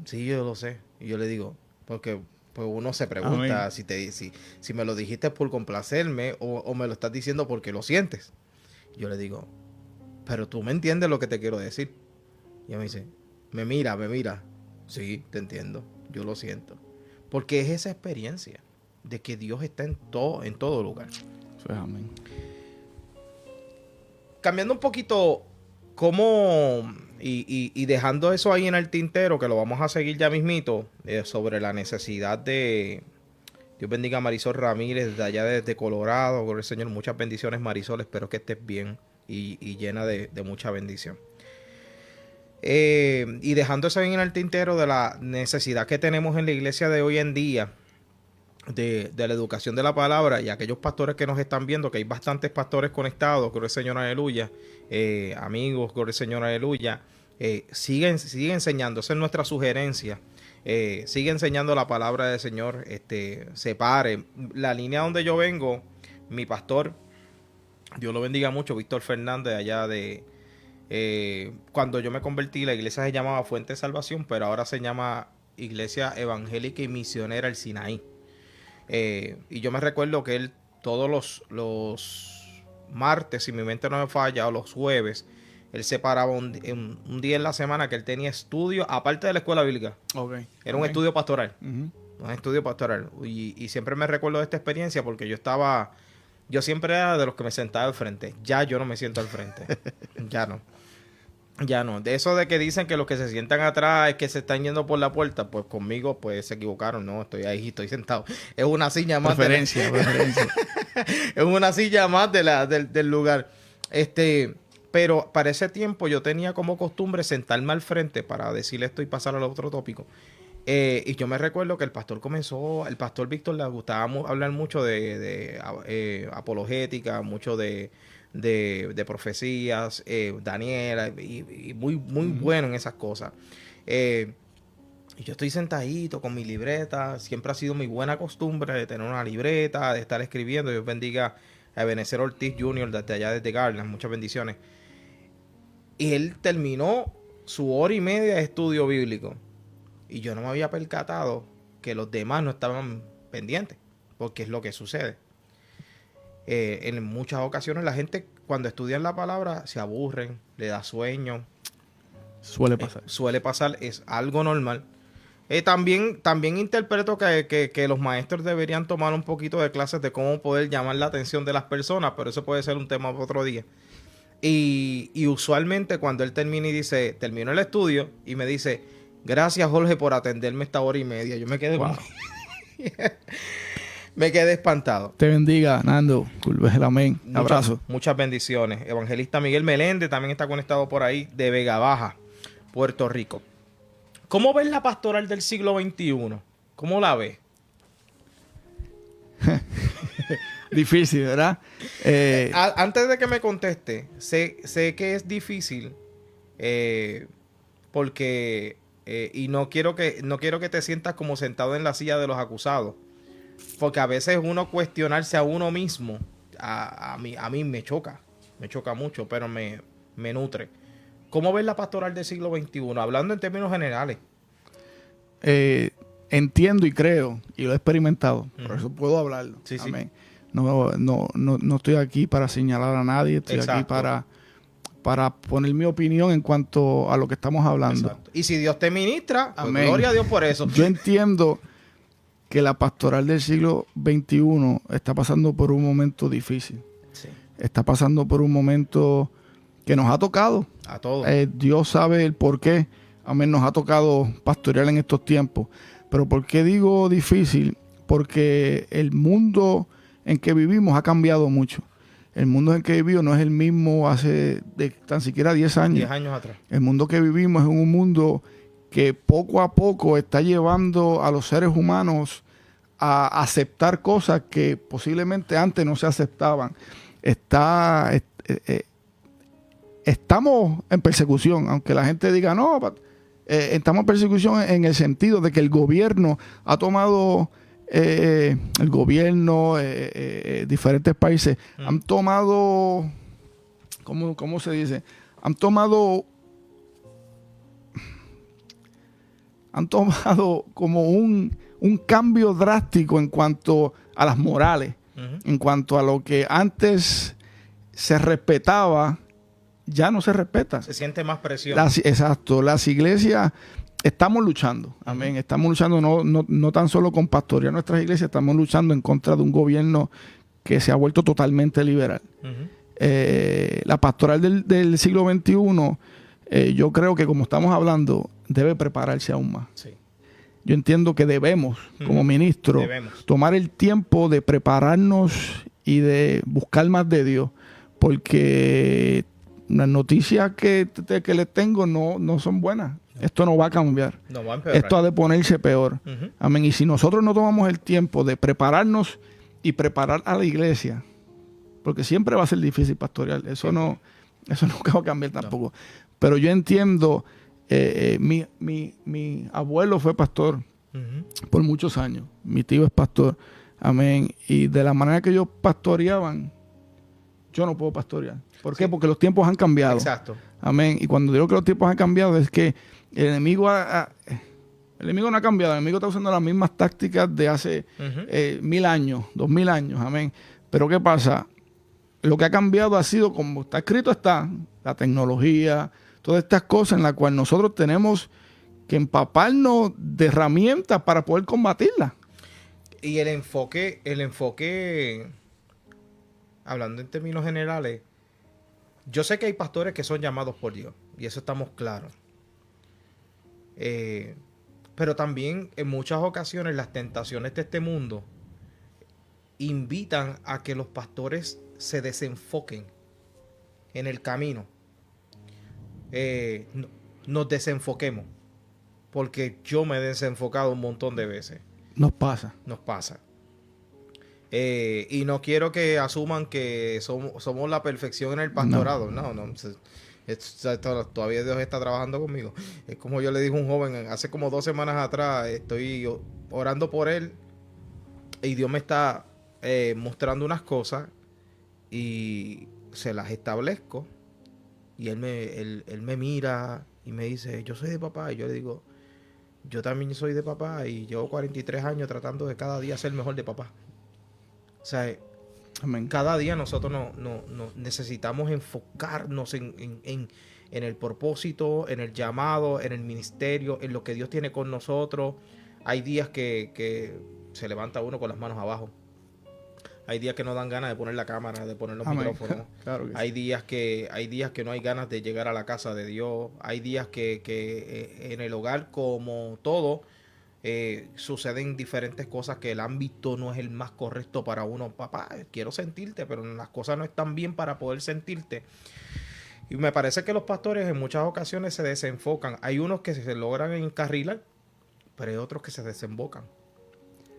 S1: sí, yo lo sé. Y yo le digo, porque pues uno se pregunta si me lo dijiste por complacerme o me lo estás diciendo porque lo sientes. Yo le digo, pero tú me entiendes lo que te quiero decir. Y ella me dice, me mira. Sí, te entiendo, yo lo siento. Porque es esa experiencia de que Dios está en todo lugar.
S2: Sí, amén.
S1: Cambiando un poquito cómo... Y dejando eso ahí en el tintero, que lo vamos a seguir ya mismito, sobre la necesidad de... Dios bendiga a Marisol Ramírez, de allá desde Colorado. Gloria al Señor, muchas bendiciones, Marisol. Espero que estés bien y llena de mucha bendición. Y dejando eso ahí en el tintero de la necesidad que tenemos en la iglesia de hoy en día, de la educación de la palabra, y aquellos pastores que nos están viendo, que hay bastantes pastores conectados, gloria al Señor, aleluya, amigos, gloria al Señor, aleluya, sigue enseñando, esa es nuestra sugerencia, sigue enseñando la palabra del Señor, separe, la línea donde yo vengo, mi pastor, Dios lo bendiga mucho, Víctor Fernández, allá de, cuando yo me convertí, la iglesia se llamaba Fuente de Salvación, pero ahora se llama Iglesia Evangélica y Misionera El Sinaí. Y yo me recuerdo que él todos los martes, si mi mente no me falla, o los jueves, él se paraba un día en la semana que él tenía estudio, aparte de la escuela bíblica. Era un estudio pastoral. Un estudio pastoral. Y siempre me recuerdo de esta experiencia porque yo siempre era de los que me sentaba al frente. Ya yo no me siento al frente. Ya no. Ya no. De eso de que dicen que los que se sientan atrás es que se están yendo por la puerta, pues conmigo pues se equivocaron. No, estoy ahí, estoy sentado. Es una silla más
S2: Preferencia.
S1: es una silla más del lugar. Pero para ese tiempo yo tenía como costumbre sentarme al frente para decirle esto y pasar al otro tópico. Y yo me recuerdo que el pastor Víctor le gustaba hablar mucho de apologética, mucho de profecías, Daniela, y muy bueno en esas cosas. Y yo estoy sentadito con mi libreta, siempre ha sido mi buena costumbre de tener una libreta, de estar escribiendo. Dios bendiga a Ebenezer Ortiz Jr. desde allá, desde Garland, muchas bendiciones. Y él terminó su hora y media de estudio bíblico. Y yo no me había percatado que los demás no estaban pendientes, porque es lo que sucede. En muchas ocasiones la gente cuando estudian la palabra se aburren, le da sueño.
S2: Suele pasar.
S1: Suele pasar, es algo normal. También interpreto que los maestros deberían tomar un poquito de clases de cómo poder llamar la atención de las personas, pero eso puede ser un tema para otro día. Y usualmente cuando él termina y dice, terminó el estudio, y me dice, gracias Jorge por atenderme esta hora y media. Yo me quedé me quedé espantado.
S2: Te bendiga, Nando. El amén. Abrazo.
S1: Muchas bendiciones. Evangelista Miguel Meléndez también está conectado por ahí de Vega Baja, Puerto Rico. ¿Cómo ves la pastoral del siglo XXI? ¿Cómo la ves?
S2: Difícil, ¿verdad?
S1: Antes de que me conteste, sé que es difícil porque y no quiero que te sientas como sentado en la silla de los acusados, porque a veces uno cuestionarse a uno mismo a mí me choca mucho, pero me nutre. ¿Cómo ves la pastoral del siglo XXI? Hablando en términos generales.
S2: Entiendo y creo, y lo he experimentado, por eso puedo hablarlo.
S1: Sí,
S2: amén. No estoy aquí para señalar a nadie, estoy aquí para poner mi opinión en cuanto a lo que estamos hablando.
S1: Exacto. Y si Dios te ministra, pues
S2: gloria
S1: a Dios por eso.
S2: Yo entiendo que la pastoral del siglo XXI está pasando por un momento difícil.
S1: Sí.
S2: Está pasando por un momento que nos ha tocado.
S1: A todos.
S2: Dios sabe el por qué. Amén, nos ha tocado pastorear en estos tiempos. Pero ¿por qué digo difícil? Porque el mundo en que vivimos ha cambiado mucho. El mundo en que vivimos no es el mismo hace tan siquiera 10 años.
S1: 10 años atrás.
S2: El mundo que vivimos es un mundo que poco a poco está llevando a los seres humanos a aceptar cosas que posiblemente antes no se aceptaban. Estamos en persecución, aunque la gente diga no, estamos en persecución en el sentido de que el gobierno ha tomado, diferentes países han tomado, ¿cómo se dice? Han tomado como un cambio drástico en cuanto a las morales, en cuanto a lo que antes se respetaba, ya no se respeta.
S1: Se siente más presión.
S2: Exacto. Las iglesias estamos luchando. Amén. Estamos luchando no tan solo con pastorear nuestras iglesias, estamos luchando en contra de un gobierno que se ha vuelto totalmente liberal. La pastoral del siglo XXI, yo creo que como estamos hablando, debe prepararse aún más.
S1: Sí.
S2: Yo entiendo que debemos, como ministro, tomar el tiempo de prepararnos y de buscar más de Dios, porque las noticias que les tengo no son buenas. Esto no va a cambiar.
S1: No va a empeorar.
S2: Esto ha de ponerse peor. Amén. Y si nosotros no tomamos el tiempo de prepararnos y preparar a la iglesia, porque siempre va a ser difícil pastorear, eso nunca va a cambiar tampoco. No. Pero yo entiendo, mi abuelo fue pastor por muchos años. Mi tío es pastor. Amén. Y de la manera que ellos pastoreaban, yo no puedo pastorear. ¿Por qué? Porque los tiempos han cambiado.
S1: Exacto.
S2: Amén. Y cuando digo que los tiempos han cambiado es que el enemigo no ha cambiado. El enemigo está usando las mismas tácticas de hace 1000 años, 2000 años. Amén. Pero ¿qué pasa? Lo que ha cambiado ha sido, como está escrito, la tecnología, todas estas cosas en las cuales nosotros tenemos que empaparnos de herramientas para poder combatirlas.
S1: Y el enfoque, hablando en términos generales, yo sé que hay pastores que son llamados por Dios. y eso estamos claros. Pero también en muchas ocasiones las tentaciones de este mundo invitan a que los pastores se desenfoquen en el camino. Nos desenfoquemos. Porque yo me he desenfocado un montón de veces.
S2: Nos pasa.
S1: Y no quiero que asuman que somos la perfección en el pastorado. No. Todavía Dios está trabajando conmigo. Es como yo le dije a un joven hace como 2 semanas atrás, estoy orando por él y Dios me está mostrando unas cosas y se las establezco y él me mira y me dice, yo soy de papá, y yo le digo, yo también soy de papá y llevo 43 años tratando de cada día ser mejor de papá. O sea,
S2: Amén.
S1: Cada día nosotros no necesitamos enfocarnos en el propósito, en el llamado, en el ministerio, en lo que Dios tiene con nosotros. Hay días que se levanta uno con las manos abajo. Hay días que no dan ganas de poner la cámara, de poner los micrófonos.
S2: Claro que
S1: hay días que no hay ganas de llegar a la casa de Dios. Hay días que en el hogar, como todo, suceden diferentes cosas, que el ámbito no es el más correcto para uno. Papá, quiero sentirte, pero las cosas no están bien para poder sentirte. Y me parece que los pastores en muchas ocasiones se desenfocan. Hay unos que se logran encarrilar, pero hay otros que se desembocan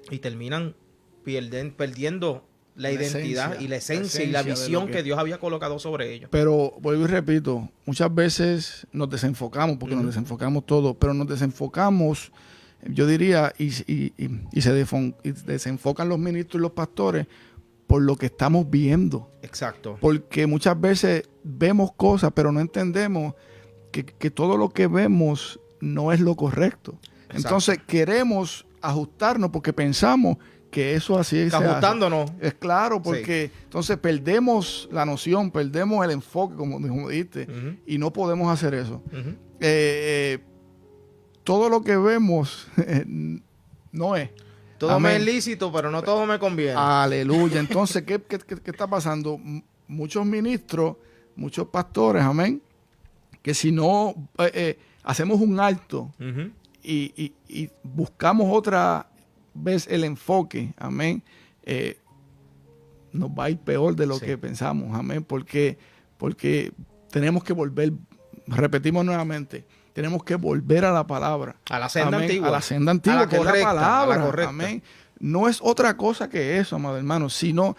S1: y terminan perdiendo la identidad y la esencia y la visión que Dios había colocado sobre ellos.
S2: Pero vuelvo y repito, muchas veces nos desenfocamos, porque nos desenfocamos todo, pero nos desenfocamos, yo diría, y se desenfocan los ministros y los pastores por lo que estamos viendo.
S1: Exacto.
S2: Porque muchas veces vemos cosas, pero no entendemos que todo lo que vemos no es lo correcto. Exacto. Entonces queremos ajustarnos porque pensamos que eso así se
S1: ajustándonos.
S2: Es claro, porque entonces perdemos la noción, perdemos el enfoque, como dijiste, y no podemos hacer eso. Todo lo que vemos no es.
S1: Todo me es lícito, pero no todo me conviene.
S2: Aleluya. Entonces, ¿qué está pasando? Muchos ministros, muchos pastores, amén, que si no hacemos un alto y buscamos otra vez el enfoque, amén, nos va a ir peor de lo que pensamos, amén, porque tenemos que volver, repetimos nuevamente, tenemos que volver a la palabra,
S1: a la senda
S2: amén,
S1: antigua,
S2: a la senda antigua, que
S1: correcta,
S2: es la palabra,
S1: a la correcta.
S2: Amén. No es otra cosa que eso, amado hermano, sino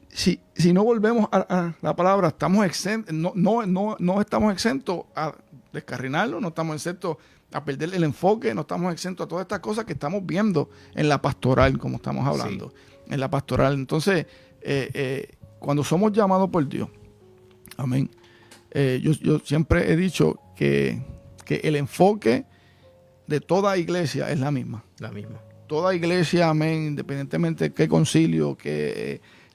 S2: si no volvemos a la palabra, estamos exentos, no estamos exentos a descarrinarlo, no estamos exentos a perder el enfoque, no estamos exentos a todas estas cosas que estamos viendo en la pastoral, como estamos hablando, en la pastoral. Entonces, cuando somos llamados por Dios, amén, yo siempre he dicho que el enfoque de toda iglesia es la misma.
S1: La misma.
S2: Toda iglesia, amén, independientemente de qué concilio,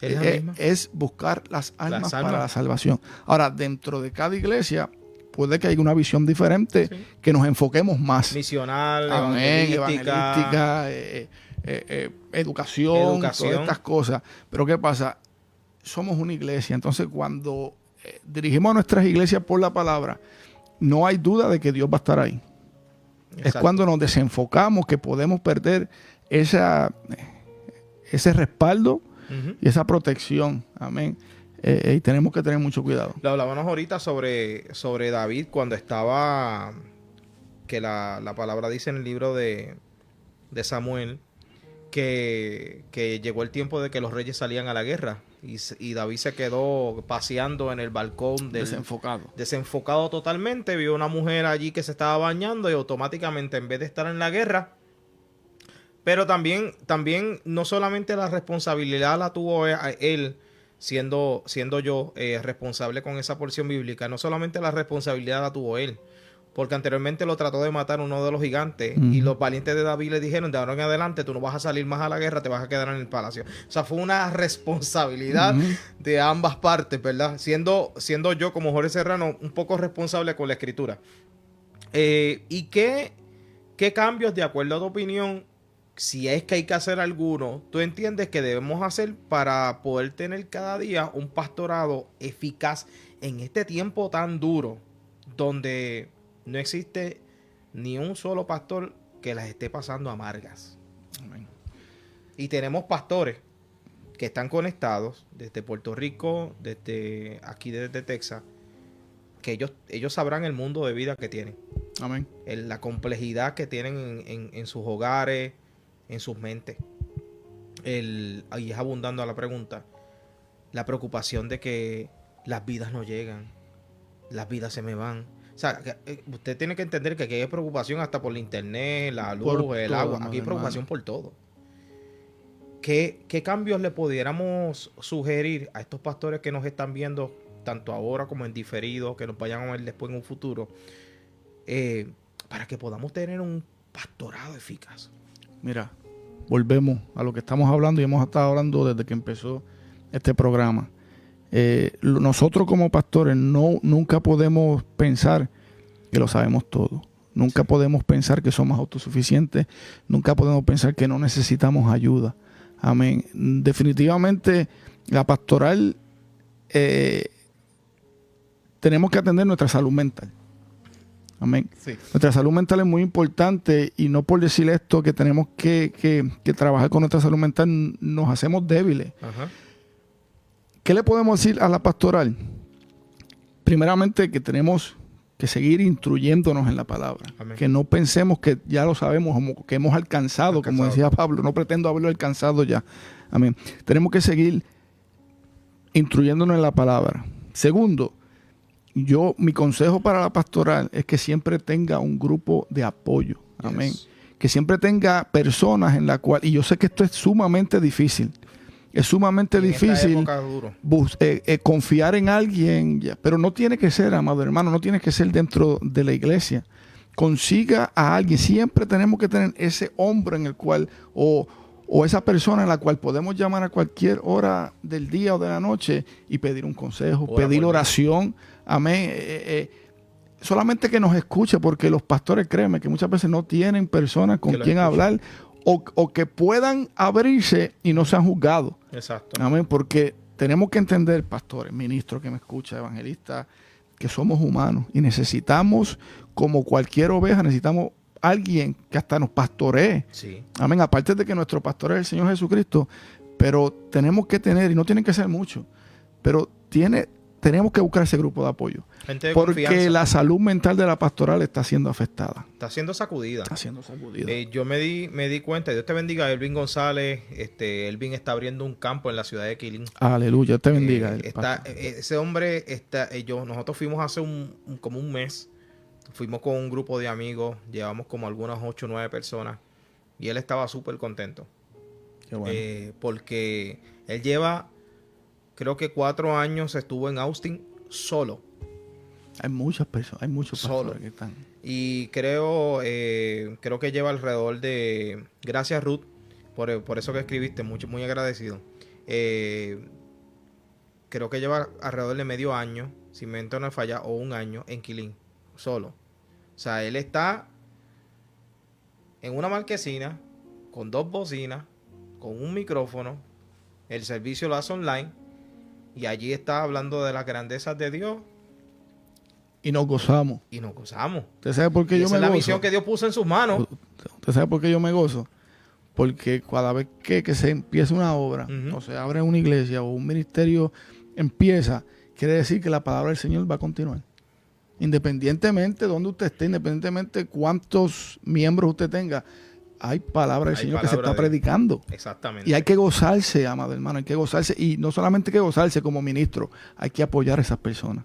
S2: es buscar las almas para la salvación. Ahora, dentro de cada iglesia puede que haya una visión diferente, que nos enfoquemos más.
S1: Misional,
S2: evangelística, educación, todas estas cosas. Pero ¿qué pasa? Somos una iglesia. Entonces, cuando dirigimos a nuestras iglesias por la palabra, no hay duda de que Dios va a estar ahí. Exacto. Es cuando nos desenfocamos que podemos perder ese respaldo y esa protección. Amén. Y tenemos que tener mucho cuidado.
S1: Lo hablábamos ahorita sobre David cuando estaba, que la palabra dice en el libro de Samuel, que llegó el tiempo de que los reyes salían a la guerra y David se quedó paseando en el balcón desenfocado totalmente. Vio una mujer allí que se estaba bañando y automáticamente, en vez de estar en la guerra, pero también no solamente la responsabilidad la tuvo él, siendo yo responsable con esa porción bíblica, no solamente la responsabilidad la tuvo él, porque anteriormente lo trató de matar uno de los gigantes y los valientes de David le dijeron, de ahora en adelante tú no vas a salir más a la guerra, te vas a quedar en el palacio. O sea, fue una responsabilidad de ambas partes, ¿verdad? Siendo yo como Jorge Serrano un poco responsable con la escritura. ¿Y qué cambios, de acuerdo a tu opinión, si es que hay que hacer alguno, tú entiendes que debemos hacer para poder tener cada día un pastorado eficaz en este tiempo tan duro donde no existe ni un solo pastor que las esté pasando amargas.
S2: Amén.
S1: Y tenemos pastores que están conectados desde Puerto Rico, desde aquí, desde Texas, que ellos sabrán el mundo de vida que tienen.
S2: Amén.
S1: La complejidad que tienen en sus hogares, en sus mentes. Ahí es abundando a la pregunta. La preocupación de que las vidas no llegan, las vidas se me van. O sea, usted tiene que entender que aquí hay preocupación hasta por la internet, la luz,
S2: Por
S1: el
S2: todo,
S1: agua. Aquí hay preocupación por todo. ¿Qué cambios le pudiéramos sugerir a estos pastores que nos están viendo, tanto ahora como en diferido, que nos vayan a ver después en un futuro, para que podamos tener un pastorado eficaz?
S2: Mira, volvemos a lo que estamos hablando y hemos estado hablando desde que empezó este programa. Nosotros como pastores nunca podemos pensar que lo sabemos todo. Nunca podemos pensar que somos autosuficientes. Nunca podemos pensar que no necesitamos ayuda. Amén. Definitivamente la pastoral tenemos que atender nuestra salud mental. Amén.
S1: Sí.
S2: Nuestra salud mental es muy importante y no por decir esto que tenemos que trabajar con nuestra salud mental nos hacemos débiles.
S1: Ajá.
S2: ¿Qué le podemos decir a la pastoral? Primeramente que tenemos que seguir instruyéndonos en la palabra.
S1: Amén.
S2: Que no pensemos que ya lo sabemos, que hemos alcanzado, como decía Pablo. No pretendo haberlo alcanzado ya. Amén. Tenemos que seguir instruyéndonos en la palabra. Segundo, mi consejo para la pastoral es que siempre tenga un grupo de apoyo. Amén.
S1: Yes.
S2: Que siempre tenga personas en la cual, y yo sé que esto es sumamente difícil. Es sumamente difícil confiar en alguien, pero no tiene que ser, amado hermano, no tiene que ser dentro de la iglesia. Consiga a alguien. Siempre tenemos que tener ese hombre en el cual, o esa persona en la cual podemos llamar a cualquier hora del día o de la noche y pedir un consejo, pedir oración. Amén. Solamente que nos escuche, porque los pastores, créeme, que muchas veces no tienen personas con quien hablar o que puedan abrirse y no sean juzgados.
S1: Exacto.
S2: Amén. Porque tenemos que entender, pastores, ministros que me escuchan, evangelistas, que somos humanos y necesitamos, como cualquier oveja, necesitamos alguien que hasta nos pastoree.
S1: Sí.
S2: Amén. Aparte de que nuestro pastor es el Señor Jesucristo, pero tenemos que tener, y no tienen que ser muchos, pero tenemos que buscar ese grupo de apoyo.
S1: Gente de
S2: porque
S1: confianza.
S2: La salud mental de la pastoral está siendo afectada.
S1: Está siendo sacudida.
S2: Está siendo sacudida.
S1: Yo me di cuenta, Dios te bendiga, Elvin González. Elvin está abriendo un campo en la ciudad de Quilín.
S2: Aleluya, te bendiga.
S1: Ese hombre, nosotros fuimos hace como un mes, fuimos con un grupo de amigos, llevamos como algunas 8 o 9 personas y él estaba súper contento.
S2: Qué bueno.
S1: Porque él lleva, creo que 4 años estuvo en Austin solo.
S2: Hay muchas personas, hay muchos
S1: Solo.
S2: pastores que están.
S1: Y creo que lleva alrededor de... Gracias, Ruth, por eso que escribiste, muy agradecido. Creo que lleva alrededor de medio año, si mi mente no me falla, o 1 año en Quilín, solo. O sea, él está en una marquesina, con 2 bocinas, con un micrófono, el servicio lo hace online, y allí está hablando de las grandezas de Dios.
S2: Y nos gozamos.
S1: Y nos gozamos.
S2: ¿Usted sabe por qué yo me gozo?
S1: Esa es la misión que Dios puso en sus manos.
S2: ¿Usted sabe por qué yo me gozo? Porque cada vez que se empieza una obra, o se abre una iglesia o un ministerio empieza, quiere decir que la palabra del Señor va a continuar. Independientemente de dónde usted esté, independientemente de cuántos miembros usted tenga, hay palabra del Señor que se está predicando.
S1: Exactamente.
S2: Y hay que gozarse, amado hermano, hay que gozarse. Y no solamente hay que gozarse como ministro, hay que apoyar a esas personas.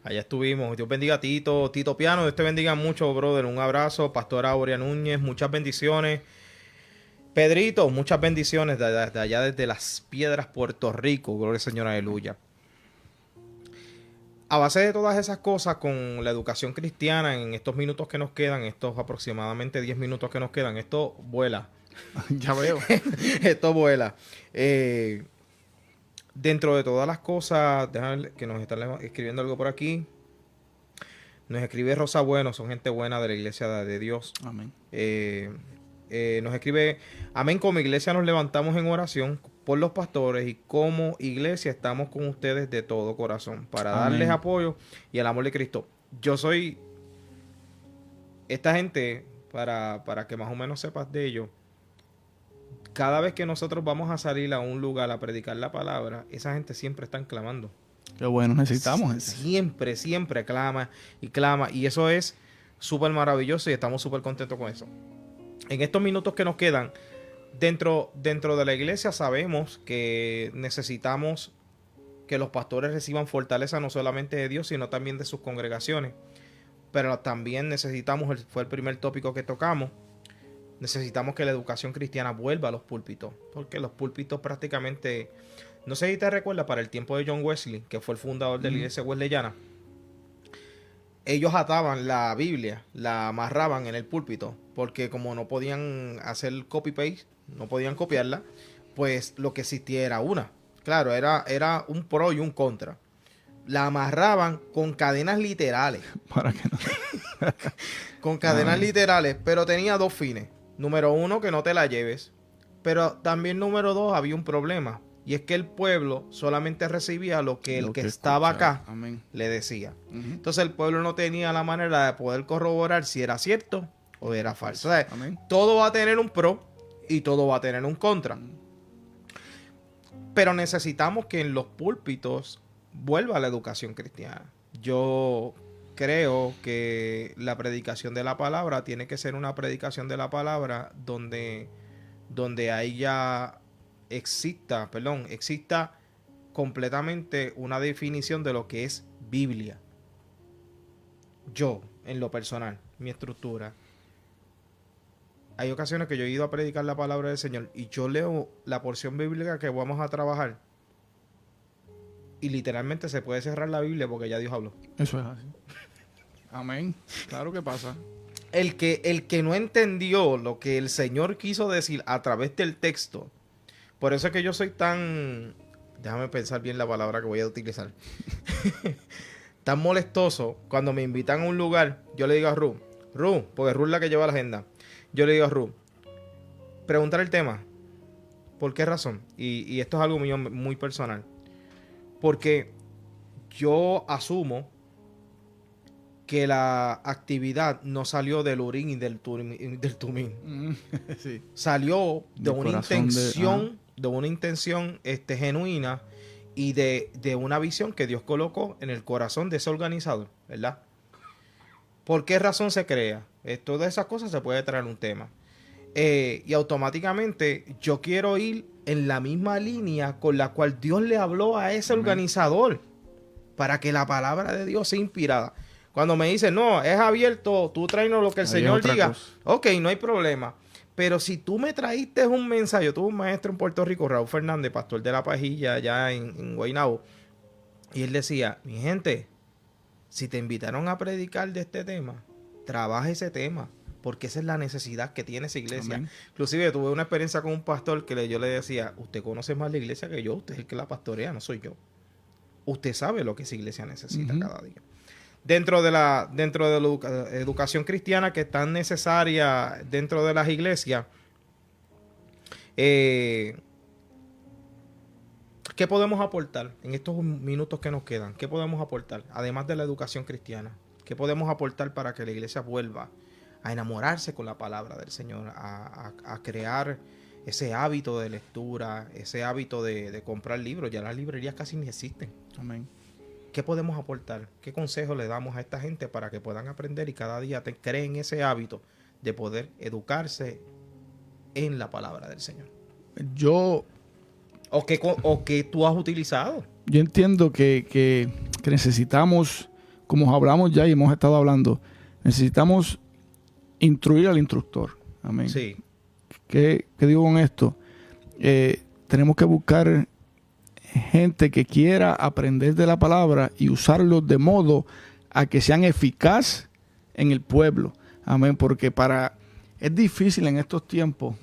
S1: Allá estuvimos. Dios bendiga a Tito Piano. Dios te bendiga mucho, brother. Un abrazo. Pastora Aurea Núñez, muchas bendiciones. Pedrito, muchas bendiciones de allá desde Las Piedras, Puerto Rico. Gloria al Señor, aleluya. A base de todas esas cosas, con la educación cristiana, en estos minutos que nos quedan, estos aproximadamente 10 minutos que nos quedan, esto vuela.
S2: Ya veo.
S1: Esto vuela. Dentro de todas las cosas, déjame que nos están escribiendo algo por aquí. Nos escribe Rosa Bueno, son gente buena de la iglesia de Dios.
S2: Amén.
S1: Nos escribe, amén, como iglesia nos levantamos en oración por los pastores y como iglesia estamos con ustedes de todo corazón para darles apoyo y el amor de Cristo. yo soy... Esta gente, para que más o menos sepas de ello, cada vez que nosotros vamos a salir a un lugar a predicar la palabra, esa gente siempre están clamando.
S2: Qué bueno, necesitamos gente.
S1: Siempre clama y clama. Y eso es súper maravilloso y estamos súper contentos con eso. En estos minutos que nos quedan, dentro de la iglesia sabemos que necesitamos que los pastores reciban fortaleza no solamente de Dios, sino también de sus congregaciones. Pero también necesitamos, fue el primer tópico que tocamos, necesitamos que la educación cristiana vuelva a los púlpitos. Porque los púlpitos prácticamente, no sé si te recuerdas, para el tiempo de John Wesley, que fue el fundador de la iglesia wesleyana, ellos ataban la Biblia, la amarraban en el púlpito, porque como no podían hacer copy-paste, no podían copiarla, pues lo que existía era una. Claro, era un pro y un contra. La amarraban con cadenas literales.
S2: Para que no.
S1: Con cadenas literales, pero tenía dos fines. Número uno, que no te la lleves. Pero también número dos, había un problema. Y es que el pueblo solamente recibía lo que el que estaba acá le decía. Entonces el pueblo no tenía la manera de poder corroborar si era cierto o era falso. O sea, todo va a tener un pro y todo va a tener un contra. Pero necesitamos que en los púlpitos vuelva la educación cristiana. Yo creo que la predicación de la palabra tiene que ser una predicación de la palabra donde exista completamente una definición de lo que es Biblia. Yo, en lo personal, mi estructura, hay ocasiones que yo he ido a predicar la palabra del Señor y yo leo la porción bíblica que vamos a trabajar y literalmente se puede cerrar la Biblia porque ya Dios habló.
S2: Eso es así. Amén. Claro que pasa.
S1: El que no entendió lo que el Señor quiso decir a través del texto, por eso es que yo soy tan... Déjame pensar bien la palabra que voy a utilizar. Tan molestoso. Cuando me invitan a un lugar, yo le digo a Ru, porque Ru es la que lleva la agenda. Yo le digo a Ru, preguntar el tema. ¿Por qué razón? Y esto es algo mío muy personal. Porque yo asumo que la actividad no salió del Urim y del Tumim.
S2: Sí.
S1: Salió de una intención genuina y de una visión que Dios colocó en el corazón de ese organizador, ¿verdad? ¿Por qué razón se crea? Todas esas cosas se puede traer un tema. Y automáticamente yo quiero ir en la misma línea con la cual Dios le habló a ese organizador para que la palabra de Dios sea inspirada. Cuando me dicen, no, es abierto, tú tráenos lo que el Señor diga. Ok, no hay problema. Pero si tú me traíste un mensaje, yo tuve un maestro en Puerto Rico, Raúl Fernández, pastor de La Pajilla, allá en Guaynabo, y él decía, mi gente, si te invitaron a predicar de este tema, trabaja ese tema, porque esa es la necesidad que tiene esa iglesia. Amén. Inclusive tuve una experiencia con un pastor que yo le decía, usted conoce más la iglesia que yo, usted es el que la pastorea, no soy yo. Usted sabe lo que esa iglesia necesita cada día. Dentro de la educación cristiana que es tan necesaria dentro de las iglesias, ¿qué podemos aportar en estos minutos que nos quedan? ¿Qué podemos aportar? Además de la educación cristiana, ¿qué podemos aportar para que la iglesia vuelva a enamorarse con la palabra del Señor, a crear ese hábito de lectura, ese hábito de comprar libros? Ya las librerías casi ni existen.
S2: Amén.
S1: ¿Qué podemos aportar? ¿Qué consejos le damos a esta gente para que puedan aprender y cada día creen ese hábito de poder educarse en la palabra del Señor? ¿O qué tú has utilizado?
S2: Yo entiendo que necesitamos, como hablamos ya y hemos estado hablando, necesitamos instruir al instructor. Amén.
S1: Sí.
S2: ¿Qué digo con esto? Tenemos que buscar gente que quiera aprender de la palabra y usarlo de modo a que sean eficaz en el pueblo. Amén. Porque es difícil en estos tiempos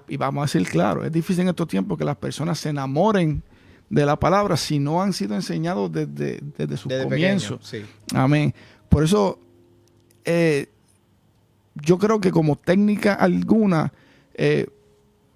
S2: y vamos a decir claro, es difícil en estos tiempos que las personas se enamoren de la palabra si no han sido enseñados desde su comienzo.
S1: Sí.
S2: Amén. Por eso yo creo que como técnica alguna,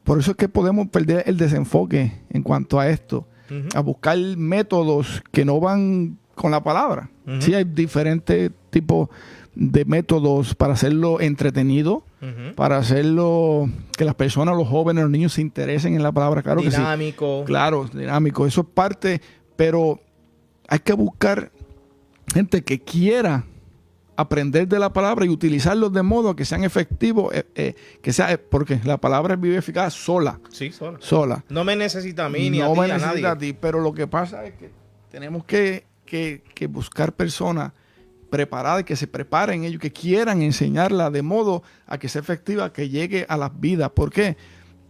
S2: por eso es que podemos perder el desenfoque en cuanto a esto, a buscar métodos que no van con la palabra.
S1: Ujú.
S2: Sí hay diferentes tipos de métodos para hacerlo entretenido,
S1: Ujú.
S2: para hacerlo que las personas, los jóvenes, los niños se interesen en la palabra. Claro que sí.
S1: Dinámico.
S2: Claro, dinámico. Eso es parte, pero hay que buscar gente que quiera aprender de la palabra y utilizarlos de modo que sean efectivos, porque la palabra es viva y eficaz sola.
S1: Sí, sola.
S2: Sola.
S1: No me necesita a mí ni
S2: No
S1: a ti,
S2: me
S1: a
S2: necesita
S1: nadie.
S2: a ti, pero lo que pasa es que tenemos que buscar personas preparadas, que se preparen ellos, que quieran enseñarla de modo a que sea efectiva, que llegue a las vidas. ¿Por qué?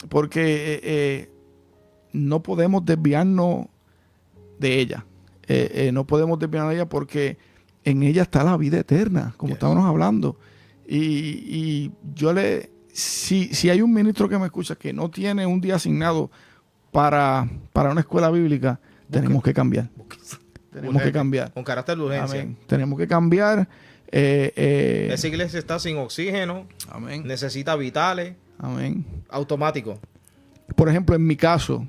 S2: Porque no podemos desviarnos de ella. No podemos desviarnos de ella porque en ella está la vida eterna, como estábamos hablando. Y yo si hay un ministro que me escucha que no tiene un día asignado para una escuela bíblica, tenemos que cambiar. Tenemos que cambiar.
S1: Con carácter de urgencia.
S2: Amén. Tenemos que cambiar.
S1: Esa iglesia está sin oxígeno.
S2: Amén.
S1: Necesita vitales.
S2: Amén.
S1: Automático.
S2: Por ejemplo, en mi caso,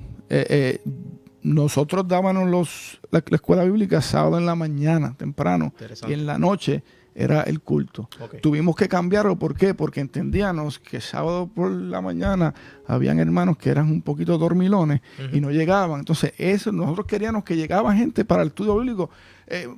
S2: nosotros dábamos la escuela bíblica sábado en la mañana, temprano, y en la noche era el culto.
S1: Okay.
S2: Tuvimos que cambiarlo, ¿por qué? Porque entendíamos que sábado por la mañana habían hermanos que eran un poquito dormilones y no llegaban. Entonces, nosotros queríamos que llegaba gente para el estudio bíblico,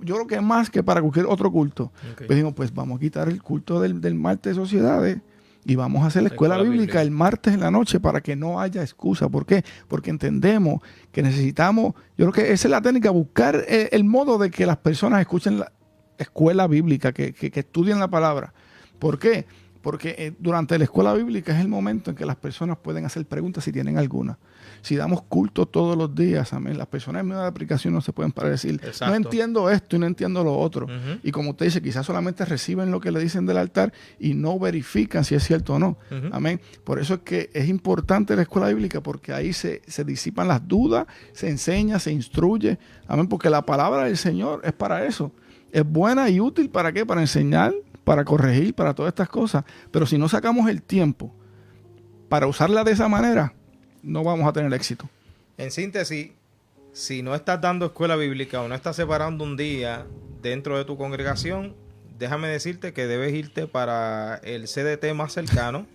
S2: yo creo que más que para cualquier otro culto.
S1: Okay.
S2: Pues dijimos, pues vamos a quitar el culto del martes de sociedades y vamos a hacer la escuela bíblica el martes en la noche para que no haya excusa. ¿Por qué? Porque entendemos que necesitamos, yo creo que esa es la técnica, buscar el modo de que las personas escuchen la escuela bíblica, que estudien la palabra. ¿Por qué? Porque durante la escuela bíblica es el momento en que las personas pueden hacer preguntas si tienen alguna. Si damos culto todos los días, amén, las personas en medio de la aplicación no se pueden parar y decir,
S1: exacto,
S2: no entiendo esto y no entiendo lo otro. Y como usted dice, quizás solamente reciben lo que le dicen del altar y no verifican si es cierto o no. Amén. Por eso es que es importante la escuela bíblica, porque ahí se disipan las dudas, se enseña, se instruye. Amén. Porque la palabra del Señor es para eso. Es buena y útil, ¿para qué? Para enseñar, para corregir, para todas estas cosas. Pero si no sacamos el tiempo para usarla de esa manera, no vamos a tener éxito.
S1: En síntesis, si no estás dando escuela bíblica o no estás separando un día dentro de tu congregación, déjame decirte que debes irte para el CDT más cercano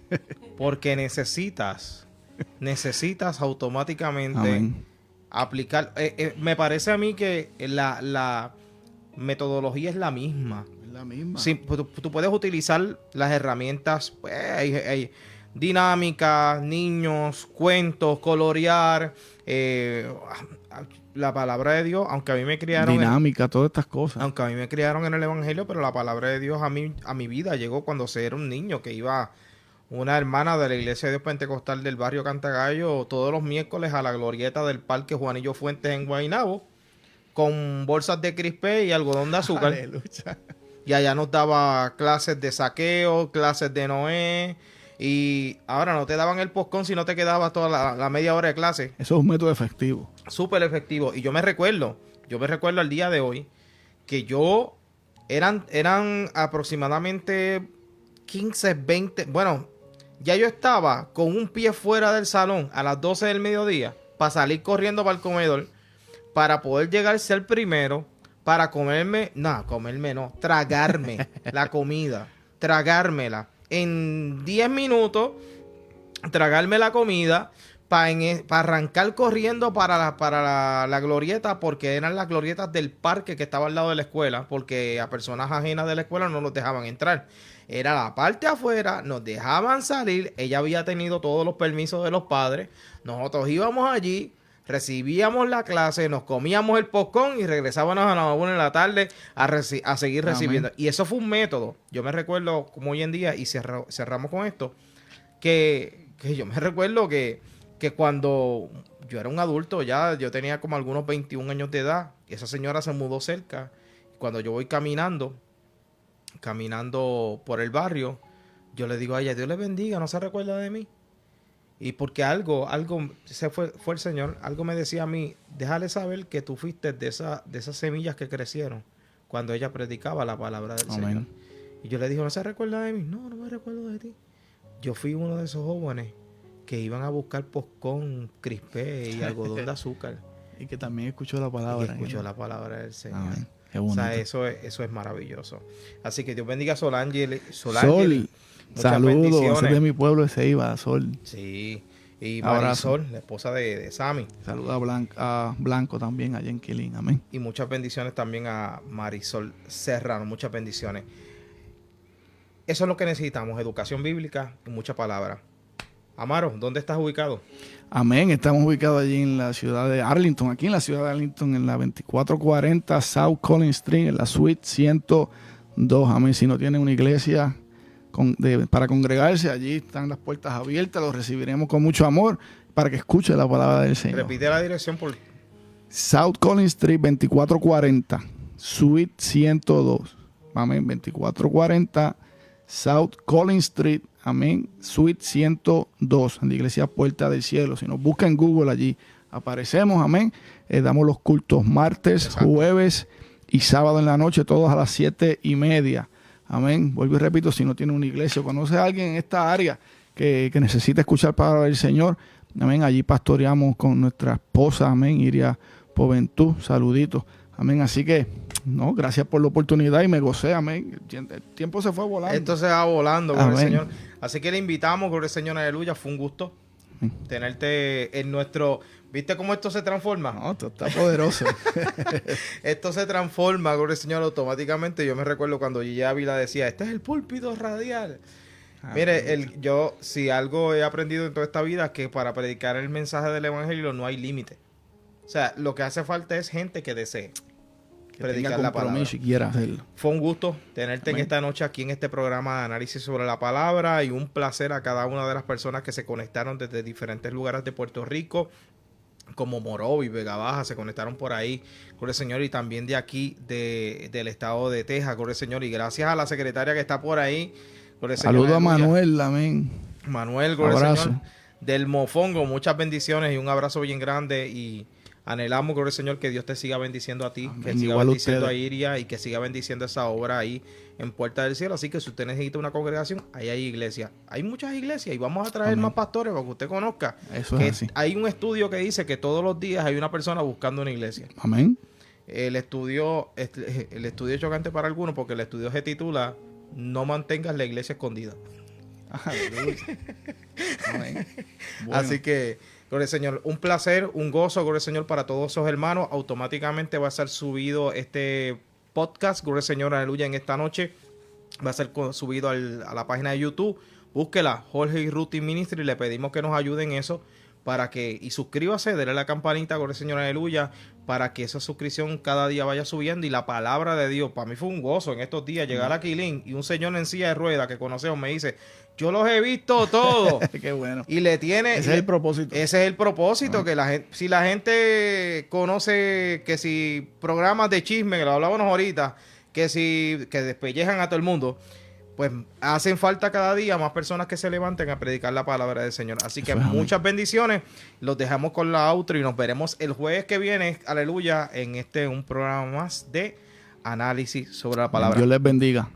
S1: porque necesitas automáticamente
S2: Amén.
S1: aplicar. Me parece a mí que la metodología es la misma.
S2: Es la misma.
S1: Sí, tú puedes utilizar las herramientas, pues, hay dinámicas, niños, cuentos, colorear, la palabra de Dios, aunque a mí me criaron
S2: dinámica, todas estas cosas.
S1: aunque a mí me criaron en el evangelio, pero la palabra de Dios a mi vida llegó cuando era un niño, que iba una hermana de la iglesia de Dios Pentecostal del barrio Cantagallo todos los miércoles a la glorieta del parque Juanillo Fuentes en Guaynabo con bolsas de crispé y algodón de azúcar.
S2: Aleluya.
S1: Y allá nos daba clases de saqueo, clases de Noé. Y ahora no te daban el postcón si no te quedabas toda la media hora de clase.
S2: Eso es un método efectivo.
S1: Súper efectivo. Y yo me recuerdo al día de hoy que eran aproximadamente 15, 20. Bueno, ya yo estaba con un pie fuera del salón a las 12 del mediodía para salir corriendo para el comedor para poder llegar a ser primero, para tragarme la comida, tragármela. En 10 minutos, tragarme la comida para arrancar corriendo para la glorieta, porque eran las glorietas del parque que estaba al lado de la escuela, porque a personas ajenas de la escuela no los dejaban entrar. Era la parte afuera, nos dejaban salir, ella había tenido todos los permisos de los padres, nosotros íbamos allí, recibíamos la clase, nos comíamos el popcorn y regresábamos a las 1 de la tarde a seguir recibiendo. Y eso fue un método. Yo me recuerdo como hoy en día, y cerramos con esto, que yo me recuerdo que cuando yo era un adulto, ya yo tenía como algunos 21 años de edad, y esa señora se mudó cerca. Cuando yo voy caminando por el barrio, yo le digo a ella, Dios le bendiga, no se recuerda de mí. Y porque algo fue el Señor, algo me decía a mí, déjale saber que tú fuiste de esas semillas que crecieron cuando ella predicaba la palabra del
S2: Amén.
S1: Señor. Y yo le dije, ¿no se recuerda de mí? No, no me recuerdo de ti. Yo fui uno de esos jóvenes que iban a buscar postcón, crispé y algodón de azúcar.
S2: Y que también escuchó la palabra.
S1: Y escuchó la palabra del Señor.
S2: Amén. Qué bonito.
S1: O sea, eso es maravilloso. Así que Dios bendiga a Solángel.
S2: Sol,
S1: Muchas
S2: saludos.
S1: bendiciones.
S2: Ese es de mi pueblo de Ceiba, Sol.
S1: Sí. Y
S2: Abrazo.
S1: Marisol, la esposa de Sammy.
S2: Saluda a Blanco también allá en Quilín. Amén.
S1: Y muchas bendiciones también a Marisol Serrano. Muchas bendiciones. Eso es lo que necesitamos, educación bíblica y mucha palabra. Amaro, ¿dónde estás ubicado?
S2: Amén. Estamos ubicados allí en la ciudad de Arlington, aquí en la ciudad de Arlington, en la 2440 South Collins Street, en la suite 102. Amén. Si no tienen una iglesia para congregarse, allí están las puertas abiertas, los recibiremos con mucho amor para que escuche la palabra del Señor.
S1: Repite la dirección por...
S2: South Collins Street, 2440, suite 102. Amén. 2440 South Collins Street. Amén. Suite 102, en la iglesia Puerta del Cielo. Si nos busca en Google, allí aparecemos. Amén. Damos los cultos martes, jueves y sábado en la noche, todos a las 7:30. Amén. Vuelvo y repito, si no tiene una iglesia o conoce a alguien en esta área que necesita escuchar palabra del Señor, amén. Allí pastoreamos con nuestra esposa, amén, Iria Poventud. Saluditos. Amén. Así que, no, gracias por la oportunidad y me gocé, amén. El tiempo se fue volando.
S1: Esto se va volando, gloria al
S2: Amén.
S1: Señor. Así que le invitamos, gloria al Señor, aleluya. Fue un gusto tenerte en nuestro... ¿Viste cómo esto se transforma?
S2: No, esto está poderoso.
S1: Esto se transforma, gloria al Señor, automáticamente. Yo me recuerdo cuando Gigi Ávila decía, este es el púlpito radial. Mire, yo si algo he aprendido en toda esta vida es que para predicar el mensaje del evangelio no hay límite. O sea, lo que hace falta es gente que desee predicar la palabra.
S2: Y quiera hacerlo.
S1: Fue un gusto tenerte
S2: Amén.
S1: en esta noche aquí en este programa de análisis sobre la palabra y un placer a cada una de las personas que se conectaron desde diferentes lugares de Puerto Rico, como Morovi, Vega Baja, se conectaron por ahí, gloria al Señor, y también de aquí del estado de Texas, gloria al Señor, y gracias a la secretaria que está por ahí, gloria al Señor.
S2: Saludo a
S1: aleluya.
S2: Manuel, amén.
S1: Manuel, gloria al
S2: Abrazo.
S1: Señor, del Mofongo, muchas bendiciones y un abrazo bien grande y anhelamos, gloria al Señor, que Dios te siga bendiciendo a ti,
S2: Amén.
S1: que siga
S2: Igual
S1: bendiciendo
S2: ustedes.
S1: a Iria y que siga bendiciendo esa obra ahí en Puerta del Cielo. Así que si usted necesita una congregación, ahí hay iglesia. Hay muchas iglesias y vamos a traer
S2: Amén.
S1: más pastores para que usted conozca.
S2: Eso
S1: Que
S2: es así.
S1: hay un estudio que dice que todos los días hay una persona buscando una iglesia.
S2: Amén.
S1: El estudio es chocante para algunos porque el estudio se titula No mantengas la iglesia escondida.
S2: Amén. Bueno.
S1: Así que, gloria al Señor, un placer, un gozo, gloria al Señor, para todos esos hermanos. Automáticamente va a ser subido este podcast, gloria al Señor, aleluya, en esta noche. Va a ser subido a la página de YouTube. Búsquela, Jorge y Ruti Ministry. Le pedimos que nos ayuden en eso. Y suscríbase, denle la campanita, gloria al Señor, aleluya, para que esa suscripción cada día vaya subiendo y la palabra de Dios. Para mí fue un gozo en estos días llegar a Quilín y un señor en silla de ruedas que conocemos me dice, yo los he visto todos.
S2: Qué bueno.
S1: Y le tiene...
S2: Ese es el propósito.
S1: Ese es el propósito, que la gente, si la gente conoce que si programas de chisme, que lo hablábamos ahorita, que despellejan a todo el mundo, pues hacen falta cada día más personas que se levanten a predicar la palabra del Señor. Así que
S2: Eso es, amén.
S1: muchas bendiciones. Los dejamos con la outro y nos veremos el jueves que viene, aleluya, en un programa más de análisis sobre la palabra.
S2: Dios les bendiga.